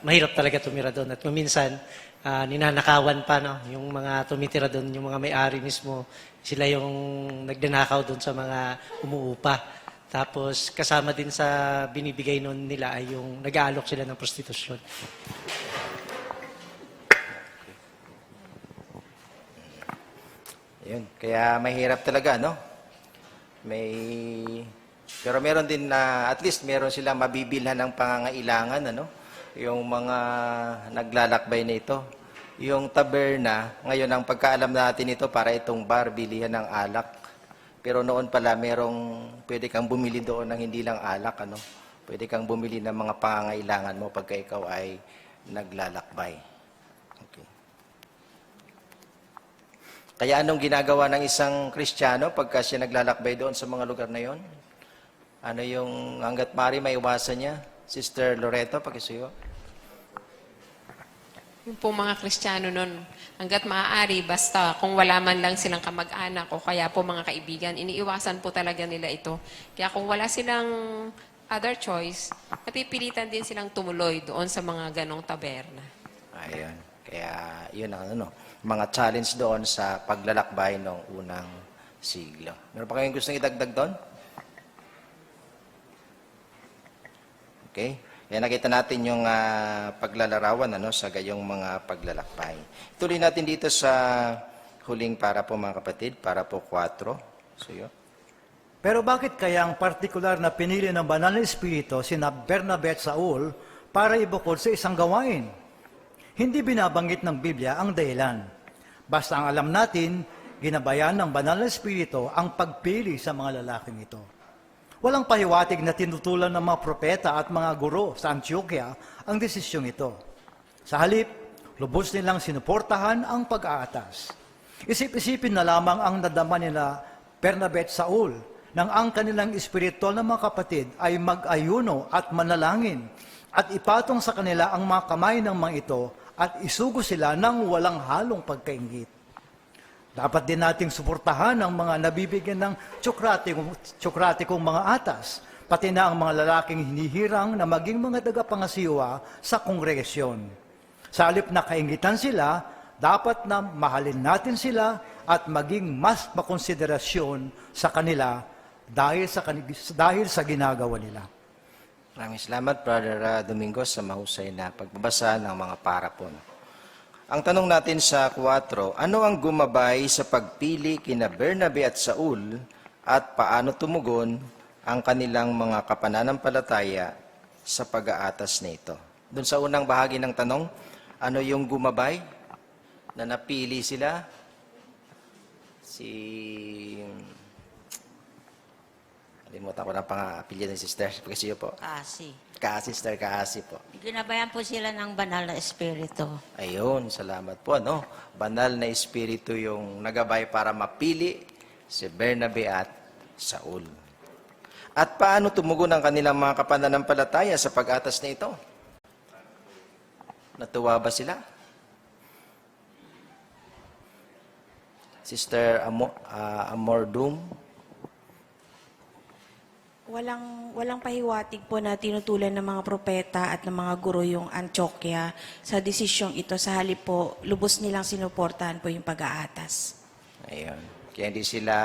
mahirap talaga tumira doon. At minsan, ninanakawan pa, no? Yung mga tumitira doon, yung mga may-ari mismo, sila yung nagdanakaw doon sa mga umuupa. Tapos kasama din sa binibigay noon nila ay yung nag-aalok sila ng prostitusyon. Yun. Kaya mahirap talaga, no? Pero meron din na, at least meron silang mabibilhan ng pangangailangan, ano? Yung mga naglalakbay na ito. Yung taberna, ngayon ang pagkaalam natin ito para itong bar, bilihan ng alak. Pero noon pala pwede kang bumili doon ng hindi lang alak, ano? Pwede kang bumili ng mga pangangailangan mo pagka ikaw ay naglalakbay. Okay. Kaya anong ginagawa ng isang Kristiyano pagka siya naglalakbay doon sa mga lugar na yon? Ano yung hanggat mari may iwasan niya? Sister Loreto, pakisuyo. Yung po mga Kristiyano nun, hanggat maaari, basta kung wala man lang silang kamag-anak o kaya po mga kaibigan, iniiwasan po talaga nila ito. Kaya kung wala silang other choice, napipilitan din silang tumuloy doon sa mga ganong taberna. Ayun. Kaya yun ang mga challenge doon sa paglalakbay ng unang siglo. Meron pa kayong gustong idagdag doon? Okay. Kaya nakita natin yung paglalarawan sa gayong mga paglalakbay. Tuloy natin dito sa huling para po mga kapatid, para po 4. Suyo. Pero bakit kaya ang partikular na pinili ng Banal na Espiritu sina Bernabe at Saul para ibukod sa isang gawain? Hindi binabanggit ng Biblia ang dahilan. Basta ang alam natin, ginabayan ng Banal na Espiritu ang pagpili sa mga lalaking ito. Walang pahiwatig na tinutulan ng mga propeta at mga guro sa Antioquia ang desisyong ito. Sa halip, lubos nilang sinuportahan ang pag-aatas. Isip-isipin na lamang ang nadama nila Bernabe at Saul nang ang kanilang espiritual na mga kapatid ay mag-ayuno at manalangin at ipatong sa kanila ang mga kamay ng mga ito at isugo sila ng walang halong pagkainggit. Dapat din nating suportahan ang mga nabibigyan ng tsokratikong mga atas, pati na ang mga lalaking hinihirang na maging mga tagapangasiwa sa kongregasyon. Sa halip na kaingitan sila, dapat na mahalin natin sila at maging mas makonsiderasyon sa kanila dahil sa ginagawa nila. Maraming salamat, Brother Domingos, sa mahusay na pagbabasa ng mga parapon. Ang tanong natin sa 4, ano ang gumabay sa pagpili kina Bernabe at Saul at paano tumugon ang kanilang mga kapananampalataya sa pag-aatas nito? Doon sa unang bahagi ng tanong, ano yung gumabay na napili sila? Kalimutan ko na pang-apelyido ni Sister. Pagkasiyo po. Sister Kaasi po. Ginabayan po sila ng banal na espiritu. Ayun, salamat po. No? Banal na espiritu yung nagabay para mapili si Bernabe at Saul. At paano tumugon ang kanilang mga kapananampalataya sa pag-atas na ito? Natuwa ba sila? Sister Amordum? Walang pahiwatig po na tinutulan ng mga propeta at ng mga guro yung Antioquia sa desisyong ito. Sa halip po, lubos nilang sinuportahan po yung pag-aatas. Ayun. Kaya hindi sila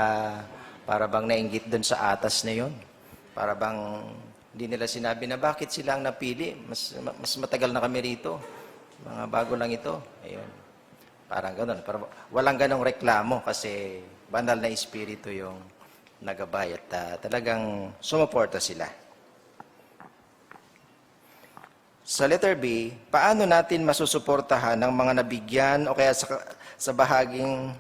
para bang nainggit doon sa atas na yun. Para bang hindi nila sinabi na bakit sila ang napili. Mas matagal na kami rito. Mga bago lang ito. Ayun. Parang gano'n. Walang ganong reklamo kasi banal na espiritu yung nagabay at talagang sumuporta sila. Sa letter B, paano natin masusuportahan ng mga nabigyan o kaya sa bahaging,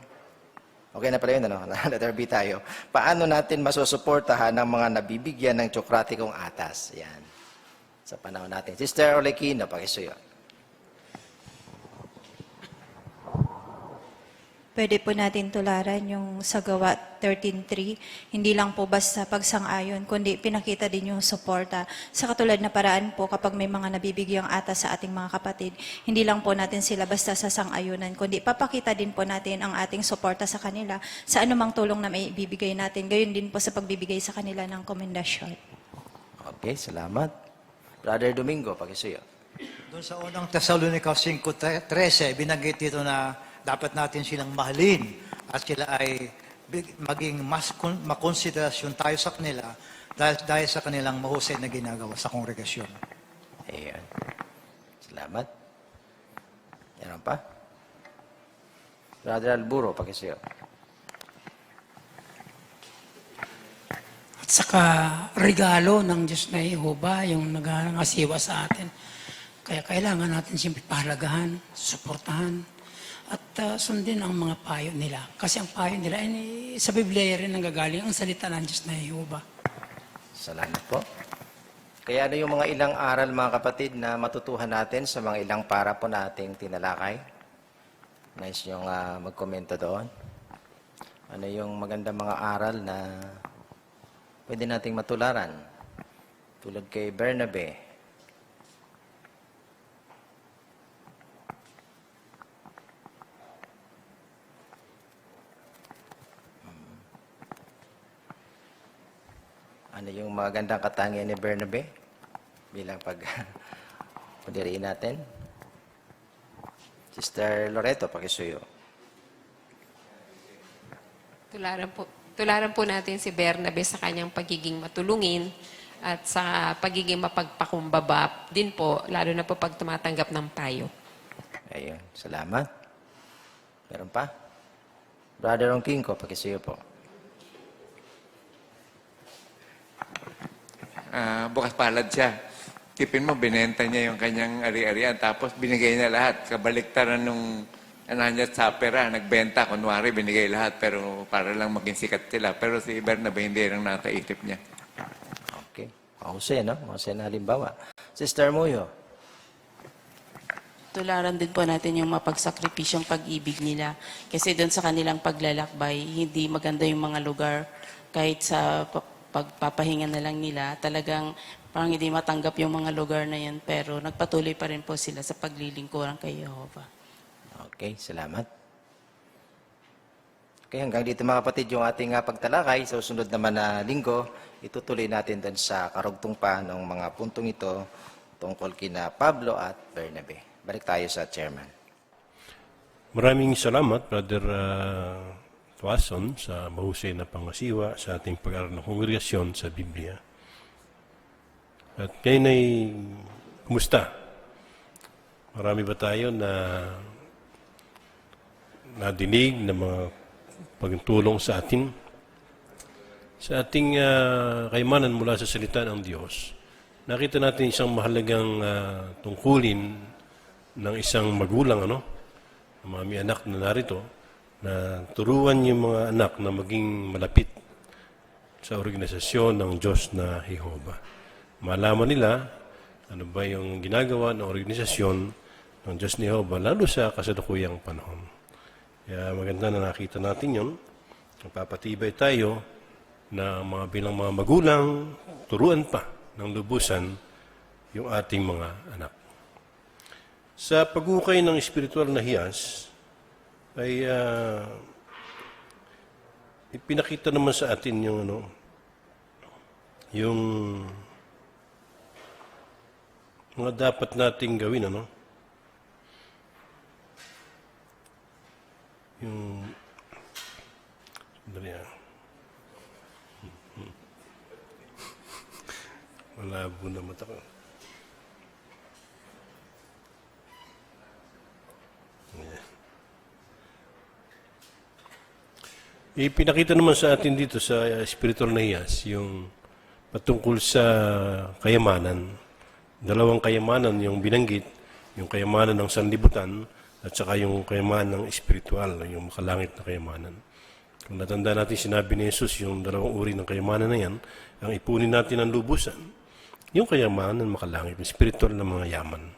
okay na pala yun, ano? Letter B tayo. Paano natin masusuportahan ng mga nabibigyan ng tsokratikong atas? Yan. Sa panahon natin. Sister Olequino, pakisuyo. Pwede po natin tularan yung sa Gawa 13.3. Hindi lang po basta pagsang-ayon, kundi pinakita din yung suporta. Sa katulad na paraan po kapag may mga nabibigyang atas sa ating mga kapatid, hindi lang po natin sila basta sa sang-ayunan, kundi papakita din po natin ang ating suporta sa kanila sa anumang tulong na may ibibigay natin. Gayon din po sa pagbibigay sa kanila ng komendasyon. Okay, salamat. Brother Domingo, pakisuyo. Doon sa unang Thessalonica 5.13, binanggit dito na dapat natin silang mahalin at sila ay maging mas makonsiderasyon tayo sa kanila dahil sa kanilang mahusay na ginagawa sa kongregasyon. Ayan. Salamat. Meron pa? Brother Alburo, pakisuyo. At saka regalo ng Diyos na Jehova, yung nangasiwa sa atin. Kaya kailangan natin siyempre pahalagahan, suportahan, at sundin ang mga payo nila. Kasi ang payo nila ay sa Biblia rin nanggagaling ang salita ng Diyos na Jehova. Salamat po. Kaya ano yung mga ilang aral, mga kapatid, na matutuhan natin sa mga ilang para po nating tinalakay? Nice yung magkomento doon. Ano yung magandang mga aral na pwede nating matularan? Tulad kay Bernabe. Ano yung magandang katangian ni Bernabe bilang pagdiriin natin? Sister Loreto, pakisuyo. Tularan po natin si Bernabe sa kanyang pagiging matulungin at sa pagiging mapagpakumbaba din po, lalo na po pag tumatanggap ng payo. Ayun, salamat. Meron pa? Brother Ongkinko, pakisuyo po. Bukas palad siya. Tipin mo, binenta niya yung kanyang ari-arian. Tapos binigay niya lahat. Kabaliktaran nung niya sa pera, nagbenta. Kunwari, binigay lahat. Pero para lang maging sikat sila. Pero si Bernabe, hindi lang nakaisip niya. Okay. Mahusay, no? Mahusay na halimbawa. Sister Muyo. Tularan din po natin yung mapagsakripisyong pag-ibig nila. Kasi doon sa kanilang paglalakbay, hindi maganda yung mga lugar. Kahit sa pagpapahinga na lang nila, talagang parang hindi matanggap yung mga lugar na yan, pero nagpatuloy pa rin po sila sa paglilingkuran kay Jehovah. Okay, salamat. Okay, hanggang dito mga kapatid yung ating pagtalakay. Sa susunod naman na linggo, itutuloy natin doon sa karugtong pa ng mga puntong ito tungkol kina Pablo at Bernabe. Balik tayo sa chairman. Maraming salamat, Brother Tuason, sa mahusay na pangasiwa sa ating pag-aaral ng kongregasyon sa Biblia. At ngayon ay, kumusta? Marami ba tayo na nadinig na mga pagtulong sa atin? Sa ating kayamanan mula sa salita ng Diyos, nakita natin isang mahalagang tungkulin ng isang magulang, may anak na narito, na turuan yung mga anak na maging malapit sa organisasyon ng Diyos na Jehovah. Malaman nila ano ba yung ginagawa ng organisasyon ng Diyos ni Jehovah, lalo sa kasalukuyang panahon. Kaya maganda na nakita natin yun. Napapatibay tayo na bilang mga magulang, turuan pa ng lubusan yung ating mga anak. Sa pag-ukay ng espiritual na hiyas, ay ipinakita naman sa atin yung mga dapat nating gawin, yung malabo na mata ko. Ipinakita naman sa atin dito sa spiritual na hiyas yung patungkol sa kayamanan. Dalawang kayamanan yung binanggit, yung kayamanan ng sanlibutan at saka yung kayamanan ng espiritual, yung makalangit na kayamanan. Kung natanda natin, sinabi ni Jesus yung dalawang uri ng kayamanan na yan, ang ipunin natin ang lubusan, yung kayamanan makalangit, yung spiritual na mga yaman.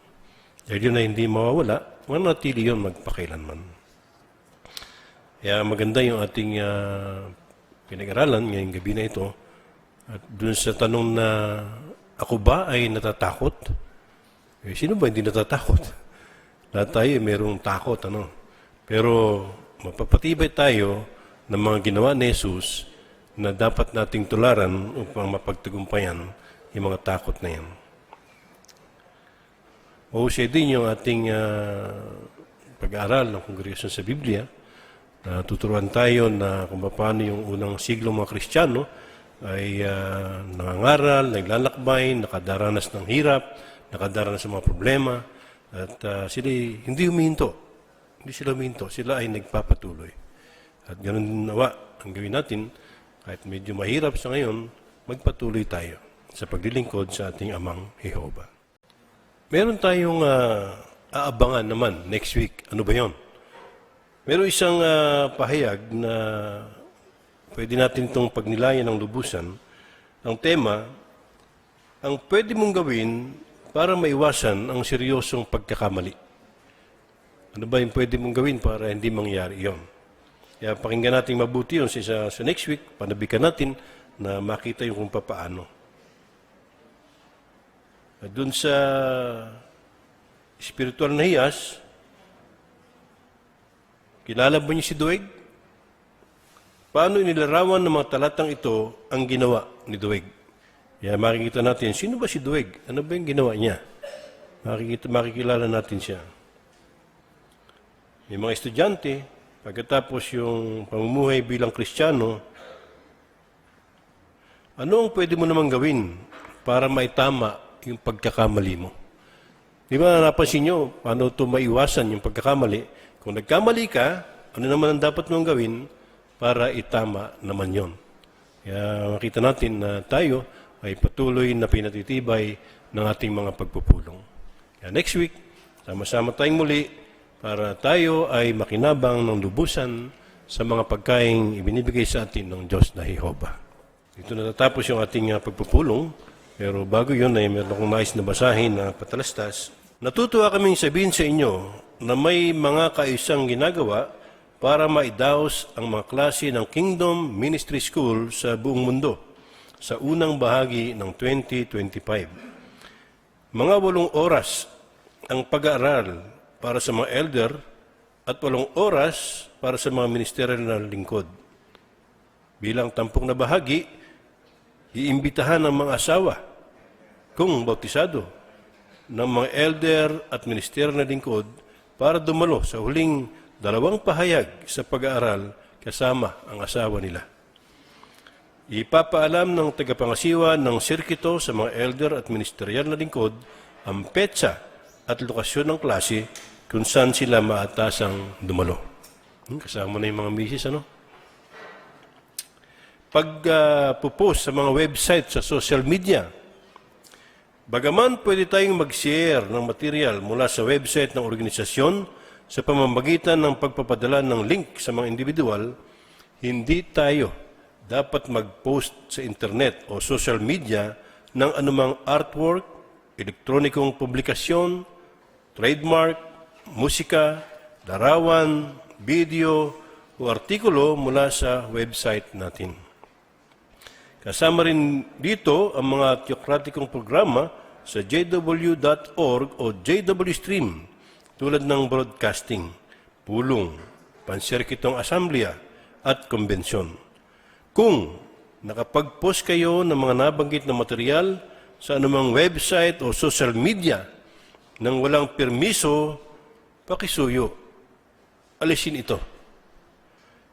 Dahil yun na hindi mawawala, manatili yun magpakailanman. Kaya maganda yung ating pinag-aralan ngayong gabi na ito. At dun sa tanong na, ako ba ay natatakot? Sino ba hindi natatakot? Lahat tayo mayroong takot, Pero mapapatibay tayo ng mga ginawa ni Jesus na dapat nating tularan upang mapagtagumpayan yung mga takot na yan. Mahusay din yung ating pag-aaral ng kongregasyon sa Biblia. Tuturuan tayo na kung paano yung unang siglo mga Kristiyano ay nangangaral, naglalakbay, nakadaranas ng hirap, nakadaranas ng mga problema, at sila hindi huminto. Hindi sila huminto, sila ay nagpapatuloy. At ganoon din nawa ang gawin natin, kahit medyo mahirap sa ngayon, magpatuloy tayo sa paglilingkod sa ating Amang Jehovah. Meron tayong aabangan naman next week. Ano ba yon? Meron isang pahayag na pwede natin itong pagnilayan ng lubusan. Ang tema, ang pwede mong gawin para maiwasan ang seryosong pagkakamali. Ano ba yung pwede mong gawin para hindi mangyari yon? Kaya pakinggan natin mabuti yun sa next week, panabikan natin na makita yung kung paano. At dun sa spiritual na hiyas, kilala ba niyo si Doeg? Paano inilarawan ng mga talatang ito ang ginawa ni Doeg? Kaya makikita natin, sino ba si Doeg? Ano ba yung ginawa niya? Makikilala natin siya. May mga estudyante, pagkatapos yung pamumuhay bilang Kristiyano, ano ang pwede mo namang gawin para maitama yung pagkakamali mo? Di ba napansin nyo, paano ito maiwasan yung pagkakamali? Kung nagkamali ka, ano naman ang dapat mong gawin para itama naman yon? Kaya makita natin na tayo ay patuloy na pinatitibay ng ating mga pagpupulong. Kaya next week, sama-sama tayong muli para tayo ay makinabang ng lubusan sa mga pagkaing ibinibigay sa atin ng Diyos na Jehovah. Dito natatapos yung ating pagpupulong, pero bago yun ay meron akong nais na basahin na patalastas. Natutuwa kaming sabihin sa inyo na may mga kaisang ginagawa para maidaos ang mga klase ng Kingdom Ministry School sa buong mundo sa unang bahagi ng 2025. Mga 8 oras ang pag-aaral para sa mga elder at 8 oras para sa mga ministeryo na lingkod. Bilang tampok na bahagi, iimbitahan ng mga asawa kung bautisado ng mga elder at ministeryo na lingkod para dumalo sa huling 2 pahayag sa pag-aaral kasama ang asawa nila. Ipapaalam ng tagapangasiwa ng sirkito sa mga elder at ministerial na lingkod ang petsa at lokasyon ng klase kung saan sila maatasang dumalo. Kasama na yung mga misis, ano? Pag-post sa mga website sa social media, bagaman pwede tayong mag-share ng material mula sa website ng organisasyon sa pamamagitan ng pagpapadala ng link sa mga individual, hindi tayo dapat mag-post sa internet o social media ng anumang artwork, elektronikong publikasyon, trademark, musika, larawan, video o artikulo mula sa website natin. Kasama rin dito ang mga teokratikong programa sa jw.org o JW Stream tulad ng broadcasting, pulong, pansirkitong asamblea at konbensyon. Kung nakapag-post kayo ng mga nabanggit na material sa anumang website o social media nang walang permiso, pakisuyo. Alisin ito.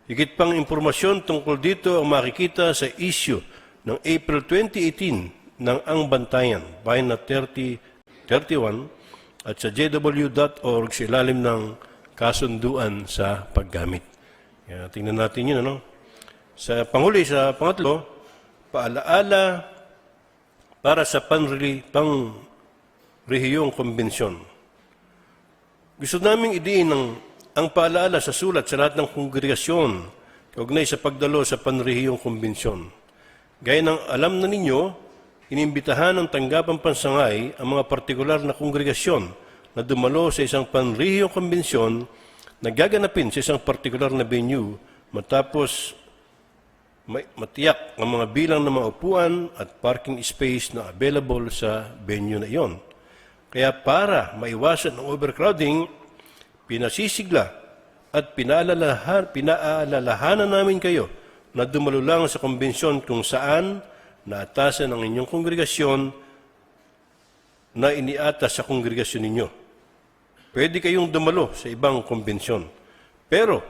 Higit pang impormasyon tungkol dito ang makikita sa issue ng April 2018 ng Ang Bantayan, Pahina 31 at sa jw.org sa ilalim ng kasunduan sa paggamit. Kaya tingnan natin yun, ano? Sa panghuli, sa pangatlo, paalaala para sa panrehiyong konbensyon. Gusto naming idiin ang paalaala sa sulat sa lahat ng kongregasyon kaugnay sa pagdalo sa panrehiyong konbensyon. Gaya ng alam na ninyo, inimbitahan ng tanggapang pansangay ang mga partikular na kongregasyon na dumalo sa isang panrehiyong konbensyon na gaganapin sa isang partikular na venue matapos matiyak ang mga bilang ng mga upuan at parking space na available sa venue na iyon. Kaya para maiwasan ang overcrowding, pinasisigla at pinaalalahanan namin kayo na dumalo lang sa konbensyon kung saan naatasan ang inyong kongregasyon na iniatas sa kongregasyon ninyo. Pwede kayong dumalo sa ibang konbensyon. Pero,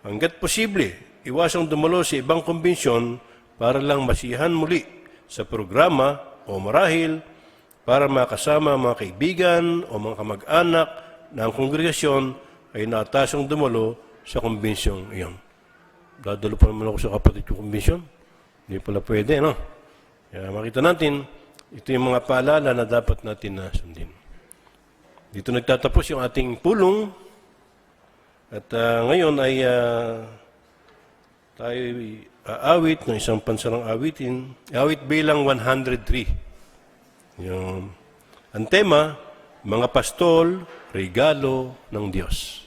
hanggat posible, iwasang dumalo sa ibang konbensyon para lang masiyahan muli sa programa o marahil para makasama mga kaibigan o mga kamag-anak na ang kongregasyon ay natasang dumalo sa konbensyong iyon. Dadalo pa naman ako sa kapatid ko konbensyon. Hindi pala pwede, no? Kaya makita natin, ito yung mga paalala na dapat natin sundin. Dito nagtatapos yung ating pulong at ngayon ay tayo aawit ng isang pansarang awitin. Awit bilang 103. Ang tema, mga pastol, regalo ng Diyos.